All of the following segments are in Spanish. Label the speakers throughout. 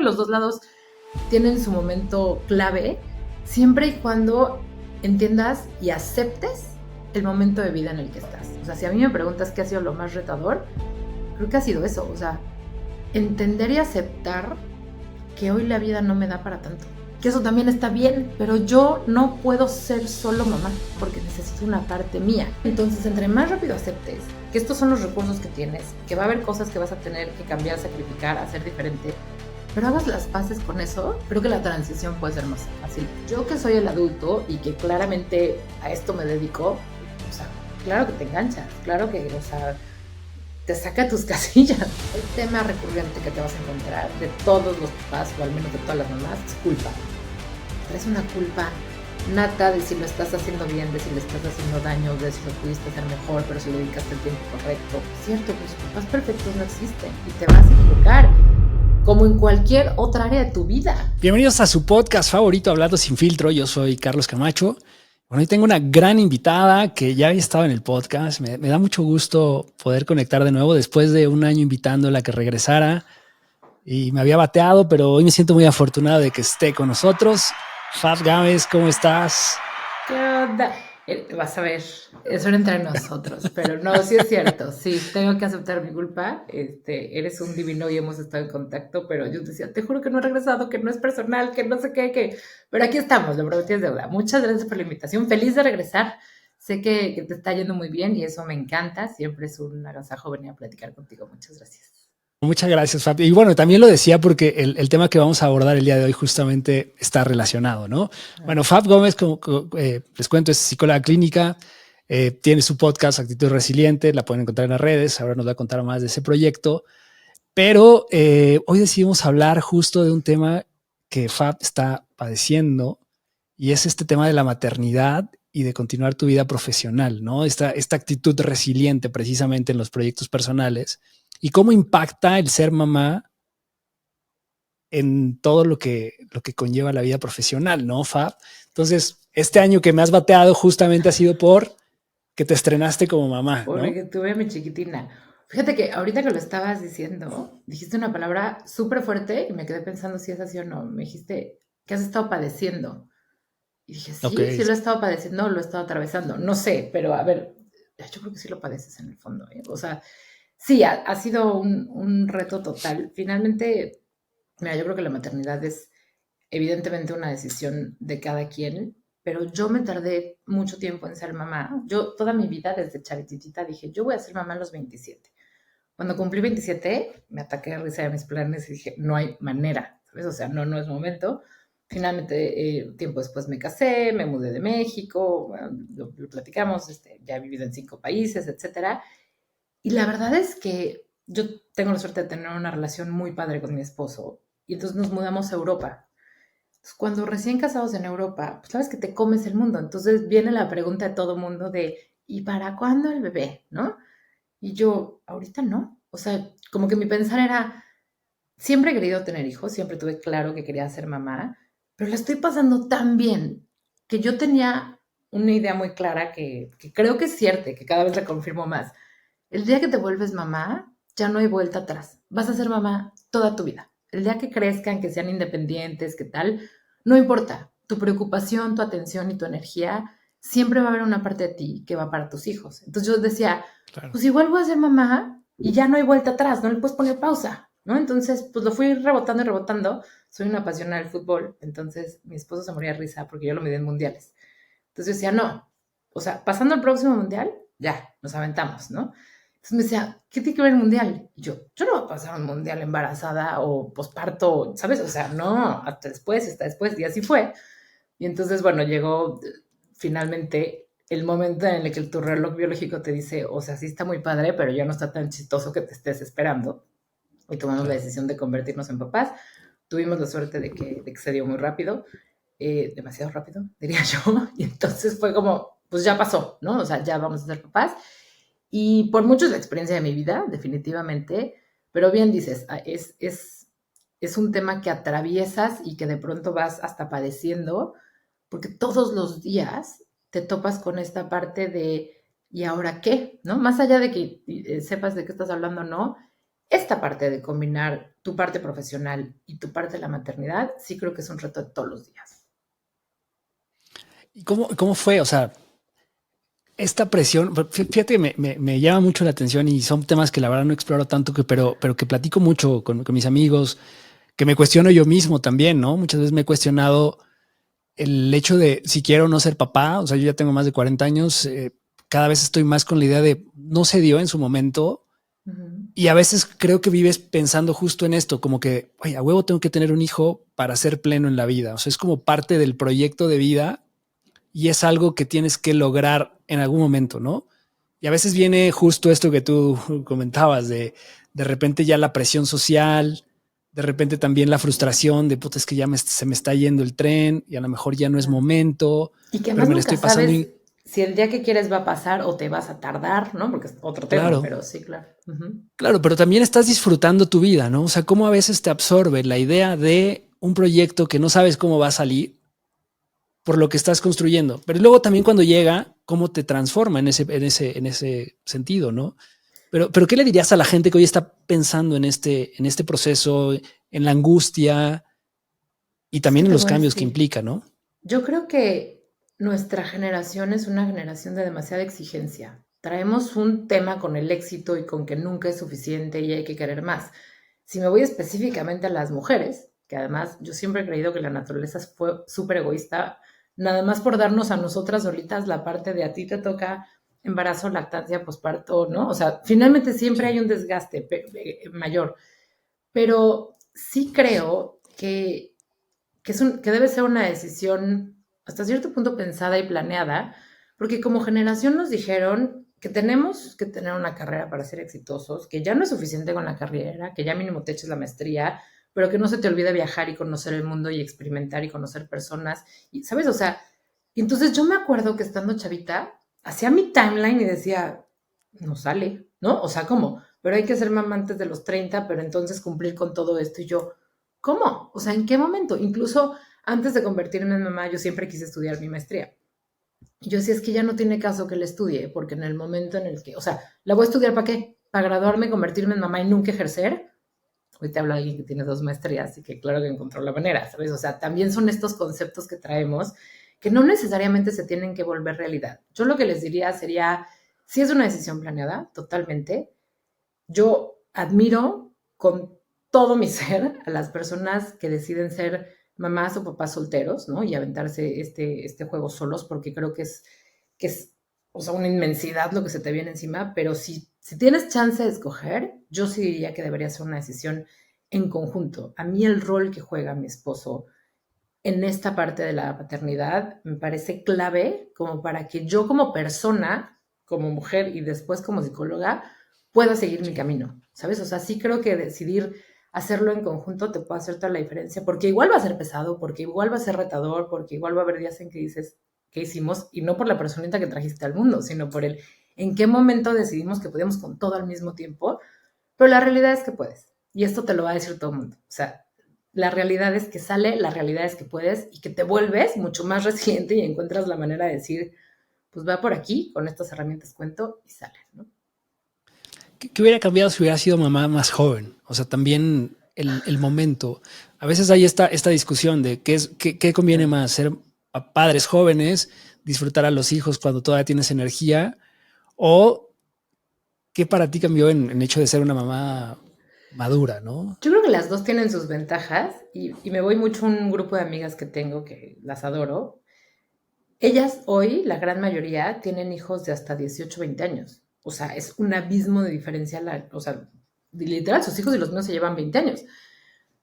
Speaker 1: Los dos lados tienen su momento clave, siempre y cuando entiendas y aceptes el momento de vida en el que estás. O sea, si a mí me preguntas qué ha sido lo más retador, creo que ha sido eso. O sea, entender y aceptar que hoy la vida no me da para tanto. Que eso también está bien, pero yo no puedo ser solo mamá porque necesito una parte mía. Entonces, entre más rápido aceptes que estos son los recursos que tienes, que va a haber cosas que vas a tener que cambiar, sacrificar, hacer diferente, pero hagas las paces con eso, creo que la transición puede ser más fácil. Yo que soy el adulto y que claramente a esto me dedico, o sea, claro que te enganchas, claro que, o sea, te saca tus casillas. El tema recurrente que te vas a encontrar de todos los papás, o al menos de todas las mamás, es culpa. Traes una culpa nata de si lo estás haciendo bien, de si le estás haciendo daño, de si lo pudiste hacer mejor, pero si le dedicaste el tiempo correcto. Cierto, pues papás perfectos no existen y te vas a equivocar, como en cualquier otra área de tu vida.
Speaker 2: Bienvenidos a su podcast favorito, Hablando Sin Filtro. Yo soy Carlos Camacho. Bueno, hoy tengo una gran invitada que ya había estado en el podcast. Me da mucho gusto poder conectar de nuevo después de un año invitándola a que regresara y me había bateado, pero hoy me siento muy afortunado de que esté con nosotros. Fab Gámez, ¿cómo estás?
Speaker 1: ¿Qué onda? Vas a ver, eso era entre nosotros, pero no, sí es cierto, sí, tengo que aceptar mi culpa, eres un divino y hemos estado en contacto, pero yo te decía, te juro que no he regresado, que no es personal, que no sé qué, pero aquí estamos, lo prometí es deuda. Muchas gracias por la invitación, feliz de regresar, sé que te está yendo muy bien y eso me encanta, siempre es un agasajo venir a platicar contigo, muchas gracias.
Speaker 2: Muchas gracias, Fab. Y bueno, también lo decía porque el tema que vamos a abordar el día de hoy justamente está relacionado, ¿no? Bueno, Fab Gómez, como les cuento, es psicóloga clínica, tiene su podcast Actitud Resiliente, la pueden encontrar en las redes, ahora nos va a contar más de ese proyecto, pero hoy decidimos hablar justo de un tema que Fab está padeciendo y es este tema de la maternidad y de continuar tu vida profesional, ¿no? Esta actitud resiliente precisamente en los proyectos personales y cómo impacta el ser mamá en todo lo que conlleva la vida profesional, ¿no, Fab? Entonces, este año que me has bateado justamente ha sido por que te estrenaste como mamá, ¿no?
Speaker 1: Porque tuve a mi chiquitina. Fíjate que ahorita que lo estabas diciendo, dijiste una palabra súper fuerte y me quedé pensando si es así o no. Me dijiste que has estado padeciendo. Y dije,
Speaker 2: Ok.
Speaker 1: sí, sí lo he estado padeciendo, lo he estado atravesando. No sé, pero a ver, yo creo que sí lo padeces en el fondo, ¿eh? O sea, sí, ha sido un reto total. Finalmente, mira, yo creo que la maternidad es evidentemente una decisión de cada quien, pero yo me tardé mucho tiempo en ser mamá. Yo toda mi vida, desde charititita, dije, yo voy a ser mamá a los 27. Cuando cumplí 27, me ataqué de risa de mis planes y dije, no hay manera, ¿sabes? O sea, no es momento. Finalmente, tiempo después me casé, me mudé de México, bueno, lo platicamos, ya he vivido en 5 países, etcétera. Y la verdad es que yo tengo la suerte de tener una relación muy padre con mi esposo y entonces nos mudamos a Europa. Entonces, cuando recién casados en Europa, pues sabes que te comes el mundo. Entonces viene la pregunta de todo mundo de, ¿y para cuándo el bebé? ¿No? Y yo, ahorita no. O sea, como que mi pensar era, siempre he querido tener hijos, siempre tuve claro que quería ser mamá, pero la estoy pasando tan bien que yo tenía una idea muy clara que creo que es cierta, que cada vez la confirmo más. El día que te vuelves mamá, ya no hay vuelta atrás. Vas a ser mamá toda tu vida. El día que crezcan, que sean independientes, que tal, no importa. Tu preocupación, tu atención y tu energía, siempre va a haber una parte de ti que va para tus hijos. Entonces yo decía,
Speaker 2: Claro.
Speaker 1: pues igual voy a ser mamá y ya no hay vuelta atrás, no le puedes poner pausa, ¿no? Entonces, pues lo fui rebotando y rebotando. Soy una apasionada del fútbol, entonces mi esposo se moría de risa porque yo lo medí en mundiales. Entonces yo decía, no, o sea, pasando al próximo mundial, ya, nos aventamos, ¿no? Entonces me decía, ¿qué tiene que ver el mundial? Y yo no voy a pasar un mundial embarazada o posparto, ¿sabes? O sea, no, hasta después, y así fue. Y entonces, bueno, llegó finalmente el momento en el que tu reloj biológico te dice, o sea, sí está muy padre, pero ya no está tan chistoso que te estés esperando. Y tomamos la decisión de convertirnos en papás. Tuvimos la suerte de que se dio muy rápido, demasiado rápido, diría yo. Y entonces fue como, pues ya pasó, ¿no? O sea, ya vamos a ser papás. Y por mucho es la experiencia de mi vida, definitivamente, pero bien dices, es un tema que atraviesas y que de pronto vas hasta padeciendo, porque todos los días te topas con esta parte de, ¿y ahora qué? ¿No? Más allá de que sepas de qué estás hablando o no, esta parte de combinar tu parte profesional y tu parte de la maternidad, sí creo que es un reto de todos los días.
Speaker 2: ¿Y cómo fue? O sea, esta presión, fíjate, me llama mucho la atención y son temas que la verdad no exploro tanto, pero que platico mucho con mis amigos, que me cuestiono yo mismo también, ¿no? Muchas veces me he cuestionado el hecho de si quiero o no ser papá. O sea, yo ya tengo más de 40 años, cada vez estoy más con la idea de no se dio en su momento.
Speaker 1: Uh-huh.
Speaker 2: Y a veces creo que vives pensando justo en esto, como que, oye, a huevo tengo que tener un hijo para ser pleno en la vida. O sea, es como parte del proyecto de vida y es algo que tienes que lograr en algún momento, ¿no? Y a veces viene justo esto que tú comentabas, de repente ya la presión social, de repente también la frustración de, puta, es que ya se me está yendo el tren y a lo mejor ya no es
Speaker 1: Claro.
Speaker 2: momento,
Speaker 1: Y que
Speaker 2: pero
Speaker 1: además
Speaker 2: me lo
Speaker 1: nunca
Speaker 2: estoy pasando
Speaker 1: sabes
Speaker 2: y
Speaker 1: si el día que quieres va a pasar o te vas a tardar, ¿no? Porque es otro tema,
Speaker 2: claro,
Speaker 1: pero sí, claro. Uh-huh.
Speaker 2: claro, pero también estás disfrutando tu vida, ¿no? O sea, cómo a veces te absorbe la idea de un proyecto que no sabes cómo va a salir por lo que estás construyendo, pero luego también cuando llega, cómo te transforma en ese sentido, ¿no? Pero ¿qué le dirías a la gente que hoy está pensando en este proceso, en la angustia y
Speaker 1: Es que
Speaker 2: también en
Speaker 1: te
Speaker 2: los
Speaker 1: voy a
Speaker 2: cambios que
Speaker 1: decir,
Speaker 2: implica, ¿no?
Speaker 1: yo creo que nuestra generación es una generación de demasiada exigencia. Traemos un tema con el éxito y con que nunca es suficiente y hay que querer más. Si me voy específicamente a las mujeres, que además yo siempre he creído que la naturaleza fue súper egoísta, nada más por darnos a nosotras solitas la parte de a ti te toca embarazo, lactancia, posparto, ¿no? O sea, finalmente siempre
Speaker 2: Sí.
Speaker 1: hay un desgaste mayor, pero sí creo que debe ser una decisión hasta cierto punto pensada y planeada, porque como generación nos dijeron que tenemos que tener una carrera para ser exitosos, que ya no es suficiente con la carrera, que ya mínimo te eches la maestría, pero que no se te olvide viajar y conocer el mundo y experimentar y conocer personas, y, ¿sabes? O sea, entonces yo me acuerdo que estando chavita, hacía mi timeline y decía, no sale, ¿no? O sea, ¿cómo? Pero hay que ser mamá antes de los 30, pero entonces cumplir con todo esto y yo, ¿cómo? O sea, ¿en qué momento? Incluso antes de convertirme en mamá, yo siempre quise estudiar mi maestría. Y yo decía, es que ya no tiene caso que la estudie, porque en el momento en el que, o sea, ¿la voy a estudiar para qué? ¿Para graduarme, convertirme en mamá y nunca ejercer? Hoy te habla alguien que tiene 2 maestrías y que claro que encontró la manera, ¿sabes? O sea, también son estos conceptos que traemos que no necesariamente se tienen que volver realidad. Yo lo que les diría sería, si es una decisión planeada, totalmente, yo admiro con todo mi ser a las personas que deciden ser mamás o papás solteros, ¿no? Y aventarse este juego solos, porque creo que es, o sea, una inmensidad lo que se te viene encima, pero si tienes chance de escoger, yo sí diría que debería ser una decisión en conjunto. A mí el rol que juega mi esposo en esta parte de la paternidad me parece clave como para que yo como persona, como mujer y después como psicóloga, pueda seguir mi
Speaker 2: Sí.
Speaker 1: camino, ¿sabes? O sea, sí creo que decidir hacerlo en conjunto te puede hacer toda la diferencia, porque igual va a ser pesado, porque igual va a ser retador, porque igual va a haber días en que dices, ¿qué hicimos? Y no por la personita que trajiste al mundo, sino por el en qué momento decidimos que podíamos con todo al mismo tiempo, pero la realidad es que puedes. Y esto te lo va a decir todo el mundo. O sea, la realidad es que sale, la realidad es que puedes y que te vuelves mucho más resiliente y encuentras la manera de decir, pues va por aquí, con estas herramientas cuento y sale, ¿no?
Speaker 2: ¿Qué hubiera cambiado si hubiera sido mamá más joven? O sea, también el momento. A veces hay esta discusión de qué conviene
Speaker 1: Claro.
Speaker 2: más, ser padres jóvenes, disfrutar a los hijos cuando todavía tienes energía, o qué para ti cambió en hecho de ser una mamá madura, ¿no?
Speaker 1: Yo creo que las dos tienen sus ventajas y me voy mucho a un grupo de amigas que tengo que las adoro. Ellas hoy, la gran mayoría, tienen hijos de hasta 18, 20 años. O sea, es un abismo de diferencia. O sea, literal, sus hijos y los míos se llevan 20 años.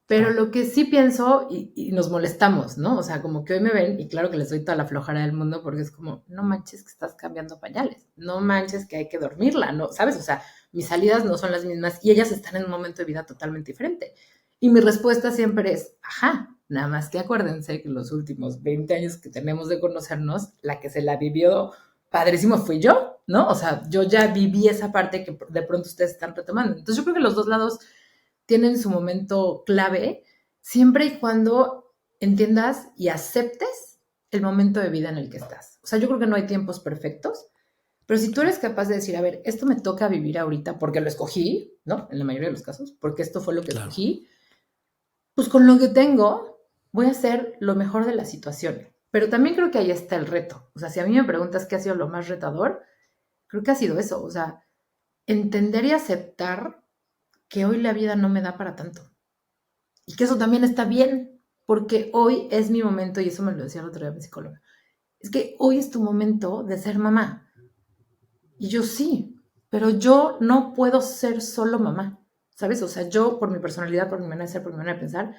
Speaker 1: Pero
Speaker 2: Wow.
Speaker 1: lo que sí pienso, y nos molestamos, ¿no? O sea, como que hoy me ven, y claro que les doy toda la flojera del mundo, porque es como, no manches que estás cambiando pañales, no manches que hay que dormirla, ¿no? ¿Sabes? O sea, mis salidas no son las mismas y ellas están en un momento de vida totalmente diferente. Y mi respuesta siempre es, ajá, nada más que acuérdense que los últimos 20 años que tenemos de conocernos, la que se la vivió padrísimo fui yo, ¿no? O sea, yo ya viví esa parte que de pronto ustedes están retomando. Entonces yo creo que los dos lados tienen su momento clave, siempre y cuando entiendas y aceptes el momento de vida en el que estás. O sea, yo creo que no hay tiempos perfectos, Pero si tú eres capaz de decir, a ver, esto me toca vivir ahorita porque lo escogí, ¿no? En la mayoría de los casos, porque esto fue lo que
Speaker 2: Claro.
Speaker 1: escogí, pues con lo que tengo voy a hacer lo mejor de la situación. Pero también creo que ahí está el reto. O sea, si a mí me preguntas qué ha sido lo más retador, creo que ha sido eso. O sea, entender y aceptar que hoy la vida no me da para tanto. Y que eso también está bien, porque hoy es mi momento, y eso me lo decía el otro día mi psicóloga. Es que hoy es tu momento de ser mamá. Y yo sí, pero yo no puedo ser solo mamá, ¿sabes? O sea, yo por mi personalidad, por mi manera de ser, por mi manera de pensar,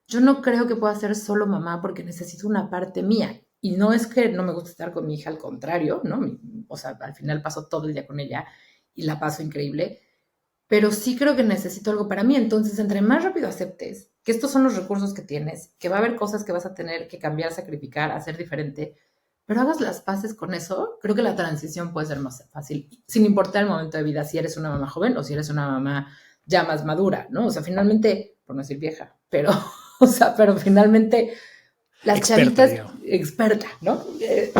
Speaker 1: yo no creo que pueda ser solo mamá porque necesito una parte mía. Y no es que no me guste estar con mi hija, al contrario, ¿no? O sea, al final paso todo el día con ella y la paso increíble, pero sí creo que necesito algo para mí. Entonces, entre más rápido aceptes que estos son los recursos que tienes, que va a haber cosas que vas a tener que cambiar, sacrificar, hacer diferente, pero hagas las paces con eso, creo que la transición puede ser más fácil, sin importar el momento de vida, si eres una mamá joven o si eres una mamá ya más madura, ¿no? O sea, finalmente, por no decir vieja, pero, o sea, pero finalmente las
Speaker 2: Experta,
Speaker 1: chavitas,
Speaker 2: digamos.
Speaker 1: experta, ¿no?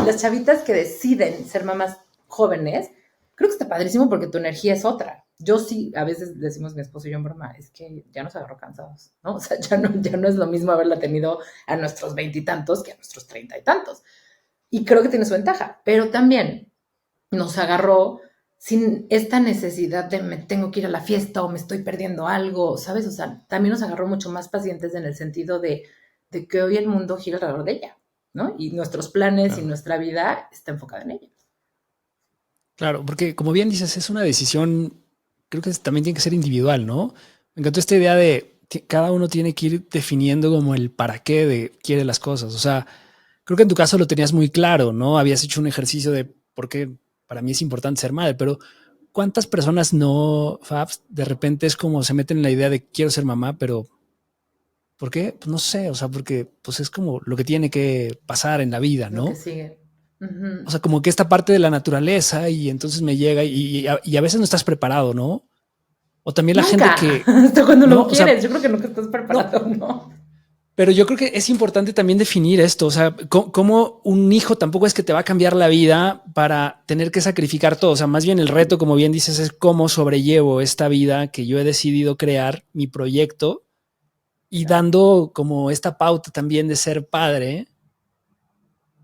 Speaker 1: Las chavitas que deciden ser mamás jóvenes, creo que está padrísimo porque tu energía es otra. Yo sí, a veces decimos mi esposo y yo en broma, es que ya nos agarró cansados, ¿no? O sea, ya no es lo mismo haberla tenido a nuestros veintitantos que a nuestros treinta y tantos. Y creo que tiene su ventaja, pero también nos agarró sin esta necesidad de me tengo que ir a la fiesta o me estoy perdiendo algo, ¿sabes? O sea, también nos agarró mucho más pacientes en el sentido de que hoy el mundo gira alrededor de ella, ¿no? Y nuestros planes y
Speaker 2: Claro.
Speaker 1: nuestra vida está enfocada en ella.
Speaker 2: Claro, porque como bien dices, es una decisión, creo que también tiene que ser individual, ¿no? Me encantó esta idea de cada uno tiene que ir definiendo como el para qué de quiere las cosas. O sea, creo que en tu caso lo tenías muy claro, ¿no? Habías hecho un ejercicio de por qué para mí es importante ser madre, pero ¿cuántas personas no, Fabs, de repente es como se meten en la idea de quiero ser mamá, pero ¿por qué? Pues no sé, o sea, porque pues es como lo que tiene que pasar en la vida,
Speaker 1: Lo que
Speaker 2: ¿no?
Speaker 1: sigue.
Speaker 2: O
Speaker 1: Ujú.
Speaker 2: sea, como que esta parte de la naturaleza y entonces me llega y a veces no estás preparado, ¿no? O también la gente
Speaker 1: Nunca,
Speaker 2: que,
Speaker 1: hasta cuando
Speaker 2: ¿no?
Speaker 1: lo
Speaker 2: O sea,
Speaker 1: quieres. Yo creo que nunca estás
Speaker 2: no,
Speaker 1: preparado, ¿no?
Speaker 2: pero yo creo que es importante también definir esto, o sea, cómo un hijo tampoco es que te va a cambiar la vida para tener que sacrificar todo, o sea, más bien el reto, como bien dices, es cómo sobrellevo esta vida que yo he decidido crear, mi proyecto, y
Speaker 1: Claro.
Speaker 2: dando como esta pauta también de ser padre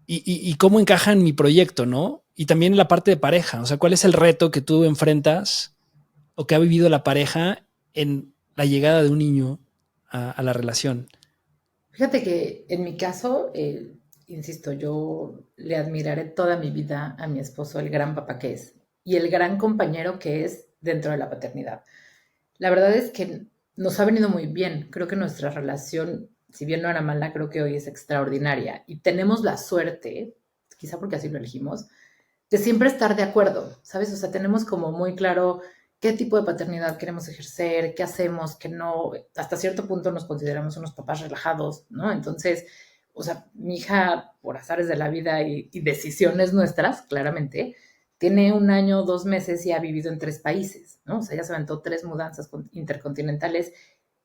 Speaker 2: y cómo encaja en mi proyecto, ¿no? Y también la parte de pareja, o sea, ¿cuál es el reto que tú enfrentas o que ha vivido la pareja en la llegada de un niño a la relación?
Speaker 1: Fíjate que en mi caso, insisto, yo le admiraré toda mi vida a mi esposo, el gran papá que es y el gran compañero que es dentro de la paternidad. La verdad es que nos ha venido muy bien. Creo que nuestra relación, si bien no era mala, creo que hoy es extraordinaria. Y tenemos la suerte, quizá porque así lo elegimos, de siempre estar de acuerdo, ¿sabes? O sea, tenemos como muy claro qué tipo de paternidad queremos ejercer, qué hacemos, qué no. Hasta cierto punto nos consideramos unos papás relajados, ¿no? Entonces, o sea, mi hija, por azares de la vida y decisiones nuestras, claramente, tiene un año, 2 meses y ha vivido en 3 países, ¿no? O sea, ya se aventó 3 mudanzas intercontinentales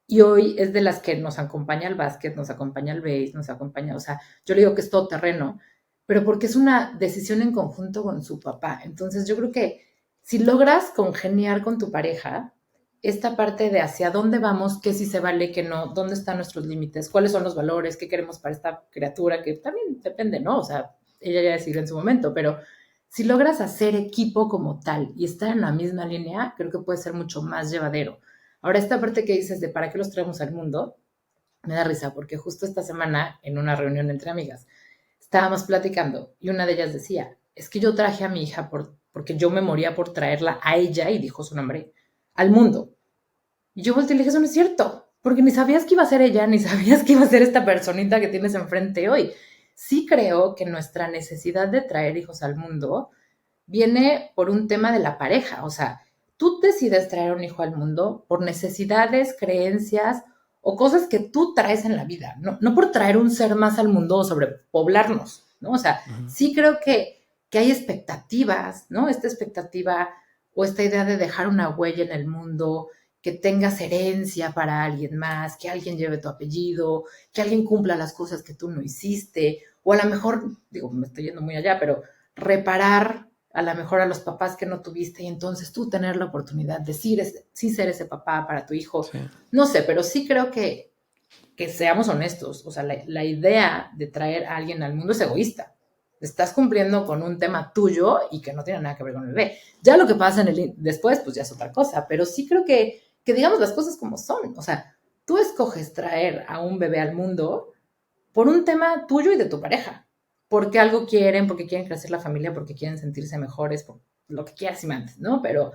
Speaker 1: y hoy es de las que nos acompaña al básquet, nos acompaña al base, nos acompaña, o sea, yo le digo que es todo terreno, pero porque es una decisión en conjunto con su papá. Entonces yo creo que si logras congeniar con tu pareja, esta parte de hacia dónde vamos, qué sí se vale, qué no, dónde están nuestros límites, cuáles son los valores, qué queremos para esta criatura, que también depende, ¿no? O sea, ella ya decidió en su momento, pero si logras hacer equipo como tal y estar en la misma línea, creo que puede ser mucho más llevadero. Ahora, esta parte que dices de para qué los traemos al mundo, me da risa porque justo esta semana en una reunión entre amigas estábamos platicando y una de ellas decía, es que yo traje a mi hija porque yo me moría por traerla a ella, y dijo su nombre, al mundo. Y yo volteé y le dije, eso no es cierto, porque ni sabías que iba a ser ella, ni sabías que iba a ser esta personita que tienes enfrente hoy. Sí creo que nuestra necesidad de traer hijos al mundo viene por un tema de la pareja. O sea, tú decides traer un hijo al mundo por necesidades, creencias o cosas que tú traes en la vida, no por traer un ser más al mundo o sobrepoblarnos, ¿no? O sea,
Speaker 2: Uh -huh.
Speaker 1: sí creo que hay expectativas, ¿no? Esta expectativa o esta idea de dejar una huella en el mundo, que tengas herencia para alguien más, que alguien lleve tu apellido, que alguien cumpla las cosas que tú no hiciste, o a lo mejor, digo, me estoy yendo muy allá, pero reparar a lo mejor a los papás que no tuviste y entonces tú tener la oportunidad de sí ser ese papá para tu hijo. Sí. No sé, pero sí creo que seamos honestos. O sea, la idea de traer a alguien al mundo es egoísta. Estás cumpliendo con un tema tuyo y que no tiene nada que ver con el bebé. Ya lo que pasa después, pues ya es otra cosa. Pero sí creo que digamos las cosas como son. O sea, tú escoges traer a un bebé al mundo por un tema tuyo y de tu pareja. Porque algo quieren, porque quieren crecer la familia, porque quieren sentirse mejores, por lo que quieras y mandes, ¿no? Pero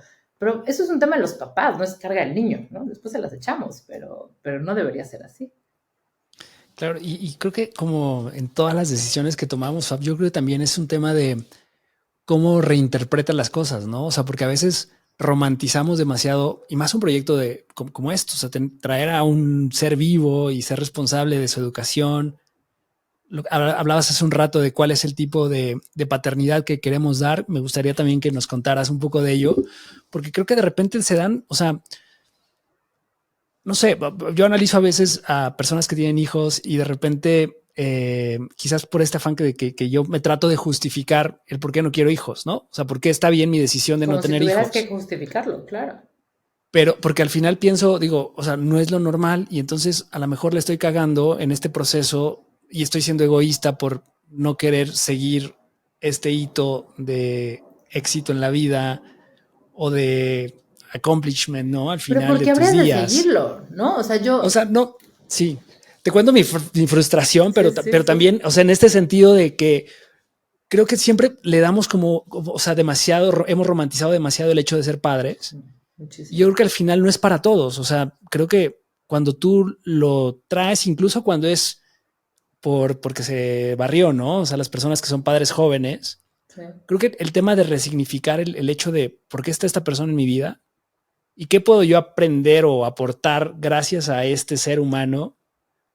Speaker 1: eso es un tema de los papás, no es carga del niño, ¿no? Después se las echamos, pero no debería ser así.
Speaker 2: Claro, y creo que como en todas las decisiones que tomamos, Fab, yo creo que también es un tema de cómo reinterpreta las cosas, ¿no? O sea, porque a veces romantizamos demasiado, y más un proyecto de como esto, o sea, traer a un ser vivo y ser responsable de su educación. Hablabas hace un rato de cuál es el tipo de paternidad que queremos dar. Me gustaría también que nos contaras un poco de ello, porque creo que de repente se dan, o sea, no sé, yo analizo a veces a personas que tienen hijos y de repente, quizás por este afán que yo me trato de justificar el por qué no quiero hijos, ¿no? O sea, por qué está bien mi decisión de
Speaker 1: como
Speaker 2: no tener hijos.
Speaker 1: Como si tuvieras que justificarlo, claro.
Speaker 2: Pero porque al final pienso, digo, o sea, no es lo normal y entonces a lo mejor le estoy cagando en este proceso y estoy siendo egoísta por no querer seguir este hito de éxito en la vida o de accomplishment, ¿no? Al final.
Speaker 1: Pero ¿por qué habrías de seguirlo? ¿No? O sea,
Speaker 2: no, sí. Te cuento mi frustración, pero también, o sea, en este sentido de que creo que siempre le damos o sea, demasiado, hemos romantizado demasiado el hecho de ser padres. Muchísimo. Yo creo que al final no es para todos. O sea, creo que cuando tú lo traes, incluso cuando es porque se barrió, ¿no? O sea, las personas que son padres jóvenes, sí. Creo que el tema de resignificar el hecho de por qué está esta persona en mi vida y qué puedo yo aprender o aportar gracias a este ser humano,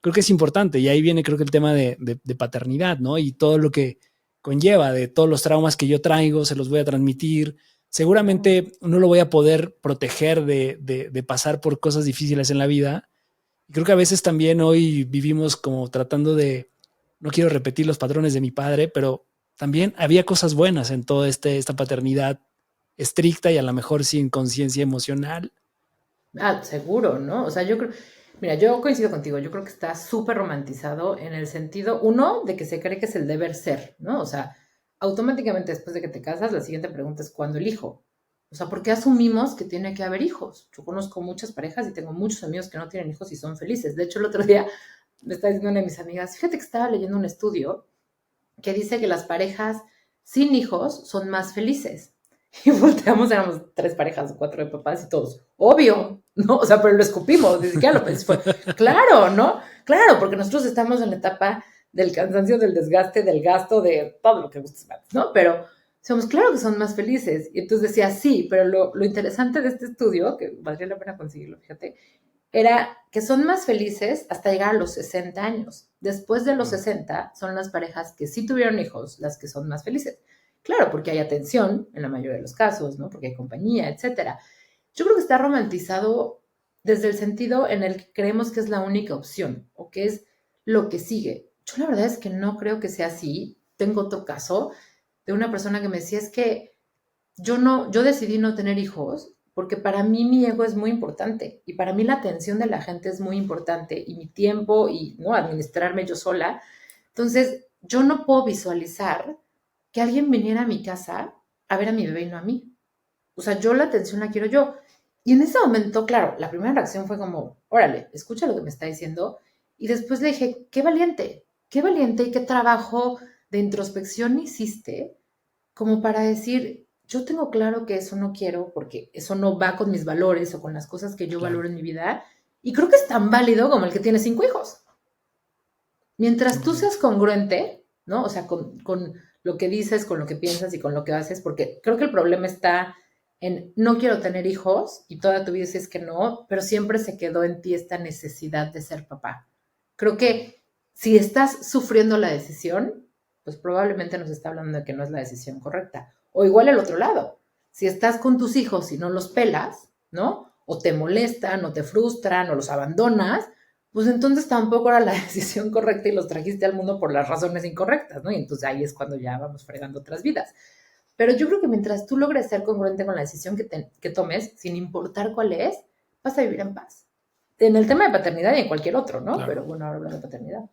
Speaker 2: creo que es importante. Y ahí viene, creo que el tema de paternidad, ¿no? Y todo lo que conlleva, de todos los traumas que yo traigo, se los voy a transmitir. Seguramente no lo voy a poder proteger de pasar por cosas difíciles en la vida. Y creo que a veces también hoy vivimos como tratando de, no quiero repetir los patrones de mi padre, pero también había cosas buenas en toda esta paternidad estricta y a lo mejor sin conciencia emocional.
Speaker 1: Ah, seguro, ¿no? O sea, yo creo, mira, yo coincido contigo, yo creo que está súper romantizado en el sentido, uno, de que se cree que es el deber ser, ¿no? O sea, automáticamente después de que te casas, la siguiente pregunta es ¿cuándo el hijo? O sea, ¿por qué asumimos que tiene que haber hijos? Yo conozco muchas parejas y tengo muchos amigos que no tienen hijos y son felices. De hecho, el otro día me está diciendo una de mis amigas, fíjate que estaba leyendo un estudio que dice que las parejas sin hijos son más felices. Y volteamos, éramos 3 parejas, 4 de papás y todos, obvio, ¿no? O sea, pero lo escupimos, ni siquiera lo pensé, fue, claro, ¿no? Claro, porque nosotros estamos en la etapa del cansancio, del desgaste, del gasto, de todo lo que gustes, ¿no? Pero somos, claro que son más felices. Y entonces decía, sí, pero lo interesante de este estudio, que valdría la pena conseguirlo, fíjate, era que son más felices hasta llegar a los 60 años. Después de los 60 son las parejas que sí tuvieron hijos las que son más felices. Claro, porque hay atención en la mayoría de los casos, ¿no? Porque hay compañía, etcétera. Yo creo que está romantizado desde el sentido en el que creemos que es la única opción o que es lo que sigue. Yo la verdad es que no creo que sea así. Tengo otro caso de una persona que me decía, es que yo decidí no tener hijos porque para mí mi ego es muy importante y para mí la atención de la gente es muy importante y mi tiempo y no administrarme yo sola. Entonces, yo no puedo visualizar que alguien viniera a mi casa a ver a mi bebé y no a mí. O sea, yo la atención la quiero yo. Y en ese momento, claro, la primera reacción fue como, órale, escucha lo que me está diciendo. Y después le dije, qué valiente y qué trabajo de introspección hiciste como para decir, yo tengo claro que eso no quiero porque eso no va con mis valores o con las cosas que yo valoro en mi vida. Y creo que es tan válido como el que tiene 5 hijos. Mientras tú seas congruente, ¿no? O sea, con lo que dices, con lo que piensas y con lo que haces, porque creo que el problema está en no quiero tener hijos y toda tu vida dices que no, pero siempre se quedó en ti esta necesidad de ser papá. Creo que si estás sufriendo la decisión, pues probablemente nos está hablando de que no es la decisión correcta. O igual el otro lado, si estás con tus hijos y no los pelas, ¿no? O te molestan, o te frustran, o los abandonas, pues entonces tampoco era la decisión correcta y los trajiste al mundo por las razones incorrectas, ¿no? Y entonces ahí es cuando ya vamos fregando otras vidas. Pero yo creo que mientras tú logres ser congruente con la decisión que tomes, sin importar cuál es, vas a vivir en paz. En el tema de paternidad y en cualquier otro, ¿no?
Speaker 2: Claro.
Speaker 1: Pero bueno, ahora hablando de paternidad.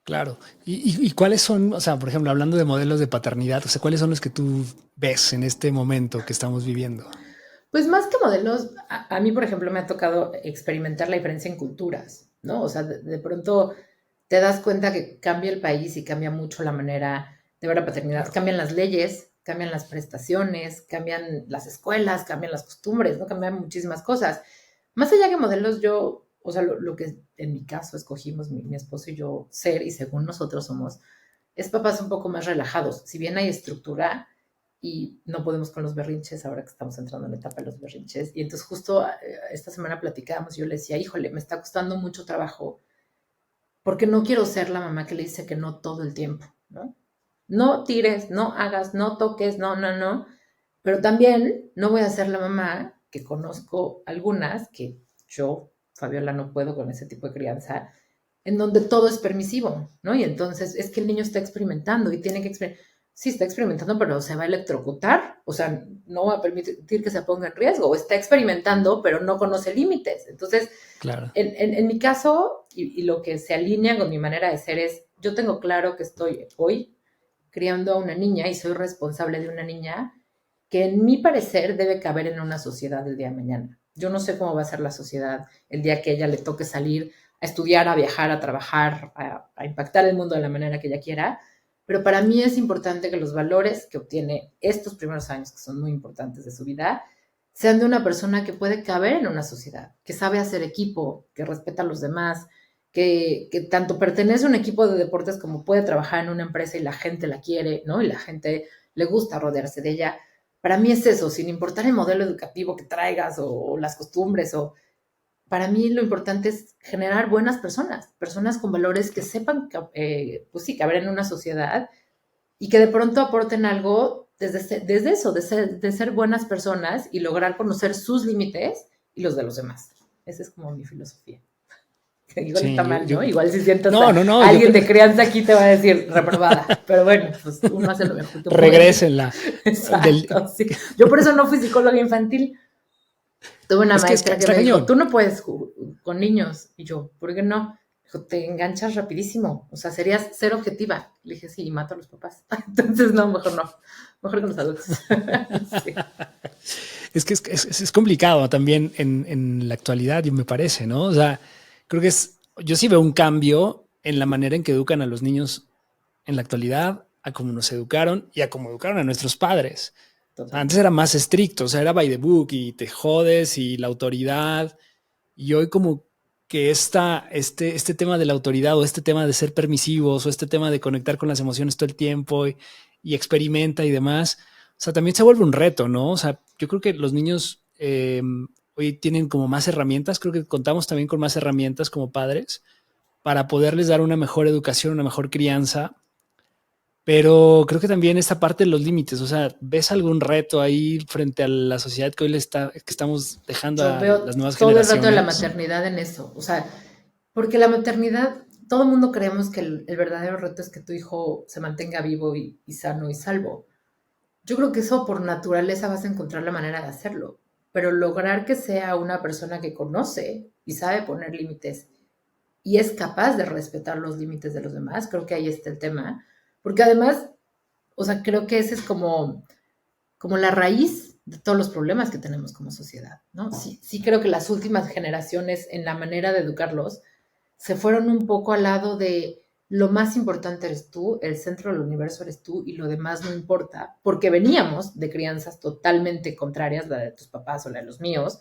Speaker 2: Claro. ¿Y cuáles son, o sea, por ejemplo, hablando de modelos de paternidad, o sea, cuáles son los que tú ves en este momento que estamos viviendo?
Speaker 1: Pues más que modelos, a mí, por ejemplo, me ha tocado experimentar la diferencia en culturas, ¿no? O sea, de pronto te das cuenta que cambia el país y cambia mucho la manera de ver la paternidad.
Speaker 2: Claro.
Speaker 1: Cambian las leyes, cambian las prestaciones, cambian las escuelas, cambian las costumbres, ¿no? Cambian muchísimas cosas. Más allá que modelos, yo, o sea, lo que en mi caso escogimos mi esposo y yo ser, y según nosotros somos, es papás un poco más relajados. Si bien hay estructura y no podemos con los berrinches ahora que estamos entrando en la etapa de los berrinches. Y entonces justo esta semana platicábamos y yo le decía, híjole, me está costando mucho trabajo porque no quiero ser la mamá que le dice que no todo el tiempo, ¿no? No tires, no hagas, no toques, no, no, no. Pero también no voy a ser la mamá que conozco algunas que yo, Fabiola, no puedo con ese tipo de crianza, en donde todo es permisivo, ¿no? Y entonces es que el niño está experimentando y tiene que experimentar. Sí, está experimentando, pero se va a electrocutar, o sea, no va a permitir que se ponga en riesgo, o está experimentando, pero no conoce límites. Entonces,
Speaker 2: Claro.
Speaker 1: en mi caso, y lo que se alinea con mi manera de ser es, yo tengo claro que estoy hoy criando a una niña y soy responsable de una niña que en mi parecer debe caber en una sociedad el día de mañana. Yo no sé cómo va a ser la sociedad el día que ella le toque salir a estudiar, a viajar, a trabajar, a impactar el mundo de la manera que ella quiera, pero para mí es importante que los valores que obtiene estos primeros años, que son muy importantes de su vida, sean de una persona que puede caber en una sociedad, que sabe hacer equipo, que respeta a los demás, que tanto pertenece a un equipo de deportes como puede trabajar en una empresa y la gente la quiere, ¿no? Y la gente le gusta rodearse de ella. Para mí es eso, sin importar el modelo educativo que traigas o las costumbres, o para mí lo importante es generar buenas personas, personas con valores que sepan, pues sí, caber en una sociedad y que de pronto aporten algo desde eso, de ser buenas personas y lograr conocer sus límites y los de los demás. Esa es como mi filosofía. Igual está
Speaker 2: Sí,
Speaker 1: mal, ¿no? Igual si sientas
Speaker 2: no, no, no,
Speaker 1: a alguien de crianza aquí te va a decir reprobada. Pero bueno, pues uno hace lo mejor que puede.
Speaker 2: regrésenla.
Speaker 1: Exacto, sí. Yo por eso no fui psicóloga infantil. Tuve una
Speaker 2: Es que
Speaker 1: maestra que
Speaker 2: está
Speaker 1: me dijo,
Speaker 2: cañón.
Speaker 1: tú no puedes con niños. Y yo, ¿por qué no? Dijo, te enganchas rapidísimo. O sea, serías ser objetiva. Le dije, sí, y mato a los papás. Entonces, no. Mejor con los adultos. Sí.
Speaker 2: Es que es complicado también en la actualidad, y me parece, ¿no? O sea, creo que yo sí veo un cambio en la manera en que educan a los niños en la actualidad, a cómo nos educaron y a cómo educaron a nuestros padres. O sea,
Speaker 1: Total.
Speaker 2: antes era más estricto, o sea, era by the book y te jodes y la autoridad. Y hoy como que este tema de la autoridad o este tema de ser permisivos o este tema de conectar con las emociones todo el tiempo y experimenta y demás, o sea, también se vuelve un reto, ¿no? O sea, yo creo que los niños hoy tienen como más herramientas, creo que contamos también con más herramientas como padres para poderles dar una mejor educación, una mejor crianza, pero creo que también esta parte de los límites, o sea, ¿ves algún reto ahí frente a la sociedad que hoy que estamos dejando
Speaker 1: Yo
Speaker 2: a
Speaker 1: veo
Speaker 2: las nuevas
Speaker 1: todo el rato de la
Speaker 2: generaciones?
Speaker 1: maternidad en eso. O sea, porque la maternidad, todo el mundo creemos que el verdadero reto es que tu hijo se mantenga vivo y sano y salvo. Yo creo que eso por naturaleza vas a encontrar la manera de hacerlo, pero lograr que sea una persona que conoce y sabe poner límites y es capaz de respetar los límites de los demás, creo que ahí está el tema, porque además, o sea, creo que ese es como la raíz de todos los problemas que tenemos como sociedad, ¿no? Sí, sí creo que las últimas generaciones en la manera de educarlos se fueron un poco al lado de lo más importante eres tú, el centro del universo eres tú y lo demás no importa, porque veníamos de crianzas totalmente contrarias, la de tus papás o la de los míos,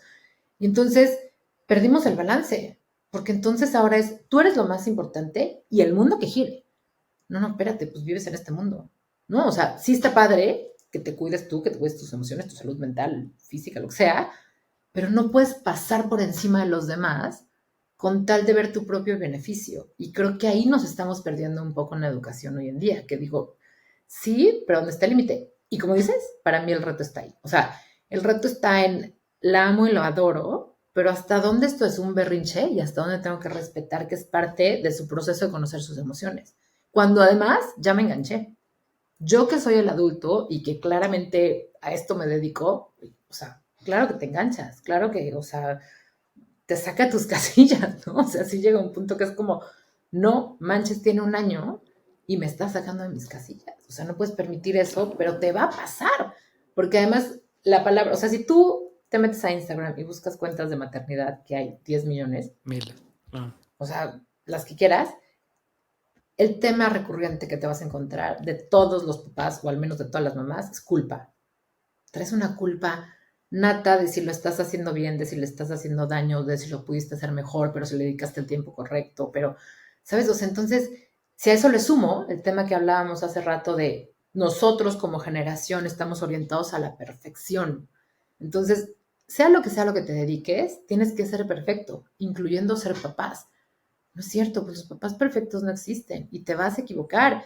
Speaker 1: y entonces perdimos el balance, porque entonces ahora es, tú eres lo más importante y el mundo que gire. No, no, espérate, pues vives en este mundo, ¿no? O sea, sí está padre que te cuides tú, que te cuides tus emociones, tu salud mental, física, lo que sea, pero no puedes pasar por encima de los demás con tal de ver tu propio beneficio. Y creo que ahí nos estamos perdiendo un poco en la educación hoy en día, que digo, sí, pero ¿dónde está el límite? Y como dices, para mí el reto está ahí. O sea, el reto está en la amo y lo adoro, pero hasta dónde esto es un berrinche y hasta dónde tengo que respetar que es parte de su proceso de conocer sus emociones. Cuando además ya me enganché. Yo que soy el adulto y que claramente a esto me dedico, o sea, claro que te enganchas, claro que, o sea, te saca tus casillas, ¿no? O sea, sí llega un punto que es como, no manches, tiene un año y me está sacando de mis casillas. O sea, no puedes permitir eso, pero te va a pasar. Porque además, la palabra, o sea, si tú te metes a Instagram y buscas cuentas de maternidad, que hay 10 millones,
Speaker 2: Mil. Ah.
Speaker 1: o sea, las que quieras, el tema recurrente que te vas a encontrar de todos los papás, o al menos de todas las mamás, es culpa. Traes una culpa nata de si lo estás haciendo bien, de si le estás haciendo daño, de si lo pudiste hacer mejor, pero si le dedicaste el tiempo correcto, pero, ¿sabes? O sea, entonces, si a eso le sumo el tema que hablábamos hace rato de nosotros como generación estamos orientados a la perfección. Entonces, sea lo que te dediques, tienes que ser perfecto, incluyendo ser papás. No es cierto, pues los papás perfectos no existen y te vas a equivocar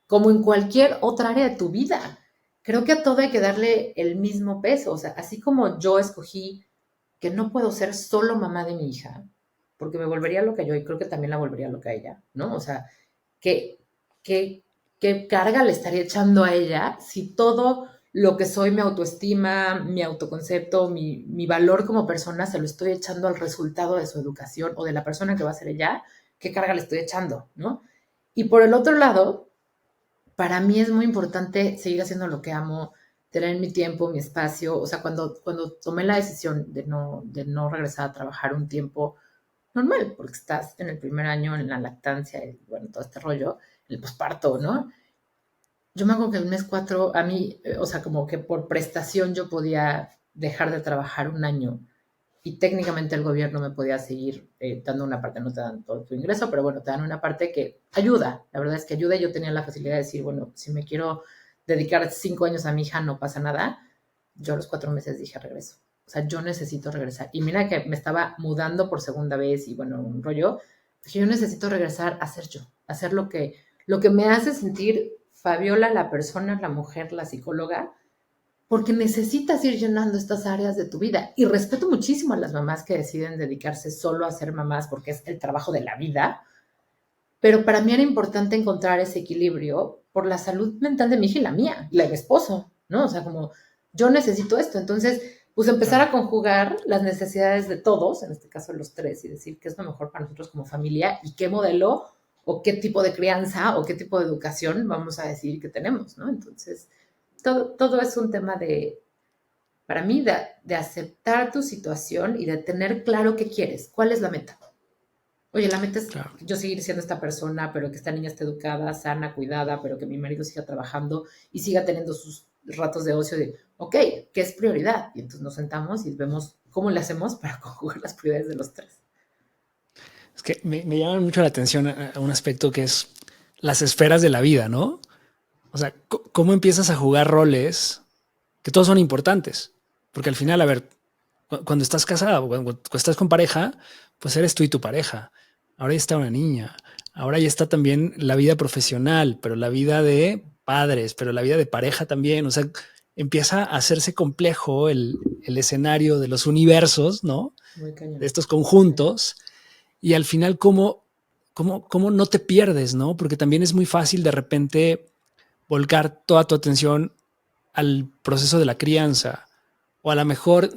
Speaker 1: como en cualquier otra área de tu vida. Creo que a todo hay que darle el mismo peso. O sea, así como yo escogí que no puedo ser solo mamá de mi hija, porque me volvería loca yo y creo que también la volvería loca ella, ¿no? O sea, ¿qué, qué, qué carga le estaría echando a ella si todo lo que soy, mi autoestima, mi autoconcepto, mi valor como persona, se lo estoy echando al resultado de su educación o de la persona que va a ser ella? ¿Qué carga le estoy echando, no? Y por el otro lado, para mí es muy importante seguir haciendo lo que amo, tener mi tiempo, mi espacio. O sea, cuando tomé la decisión de no regresar a trabajar un tiempo normal, porque estás en el primer año en la lactancia y bueno, todo este rollo, el posparto, ¿no? Yo me acuerdo que el mes 4 a mí, o sea, como que por prestación yo podía dejar de trabajar un año y técnicamente el gobierno me podía seguir dando una parte, no te dan todo tu ingreso, pero bueno, te dan una parte que ayuda, la verdad es que ayuda y yo tenía la facilidad de decir, bueno, si me quiero dedicar 5 años a mi hija, no pasa nada. Yo a los 4 meses dije, regreso. O sea, yo necesito regresar. Y mira que me estaba mudando por segunda vez y bueno, un rollo. Dije, yo necesito regresar a ser yo, a hacer lo que me hace sentir Fabiola, la persona, la mujer, la psicóloga, porque necesitas ir llenando estas áreas de tu vida. Y respeto muchísimo a las mamás que deciden dedicarse solo a ser mamás porque es el trabajo de la vida, pero para mí era importante encontrar ese equilibrio por la salud mental de mi hija y la mía, y la de mi esposo, ¿no? O sea, como yo necesito esto. Entonces, pues empezar
Speaker 2: Claro.
Speaker 1: a conjugar las necesidades de todos, en este caso los tres, y decir qué es lo mejor para nosotros como familia y qué modelo o qué tipo de crianza o qué tipo de educación vamos a decir que tenemos, ¿no? Entonces, todo es un tema para mí, de aceptar tu situación y de tener claro qué quieres, cuál es la meta. Oye, la meta es
Speaker 2: Claro.
Speaker 1: yo seguir siendo esta persona, pero que esta niña esté educada, sana, cuidada, pero que mi marido siga trabajando y siga teniendo sus ratos de ocio de, ok, ¿qué es prioridad? Y entonces nos sentamos y vemos cómo le hacemos para conjugar las prioridades de los tres.
Speaker 2: Es que me llama mucho la atención a un aspecto que es las esferas de la vida, ¿no? O sea, cómo empiezas a jugar roles que todos son importantes. Porque al final, a ver, cuando estás casado, cuando estás con pareja, pues eres tú y tu pareja. Ahora ya está una niña. Ahora ya está también la vida profesional, pero la vida de padres, pero la vida de pareja también. O sea, empieza a hacerse complejo el escenario de los universos, ¿no?
Speaker 1: Muy
Speaker 2: De
Speaker 1: cañón.
Speaker 2: estos conjuntos. Y al final, cómo no te pierdes, ¿no? Porque también es muy fácil de repente volcar toda tu atención al proceso de la crianza. O a lo mejor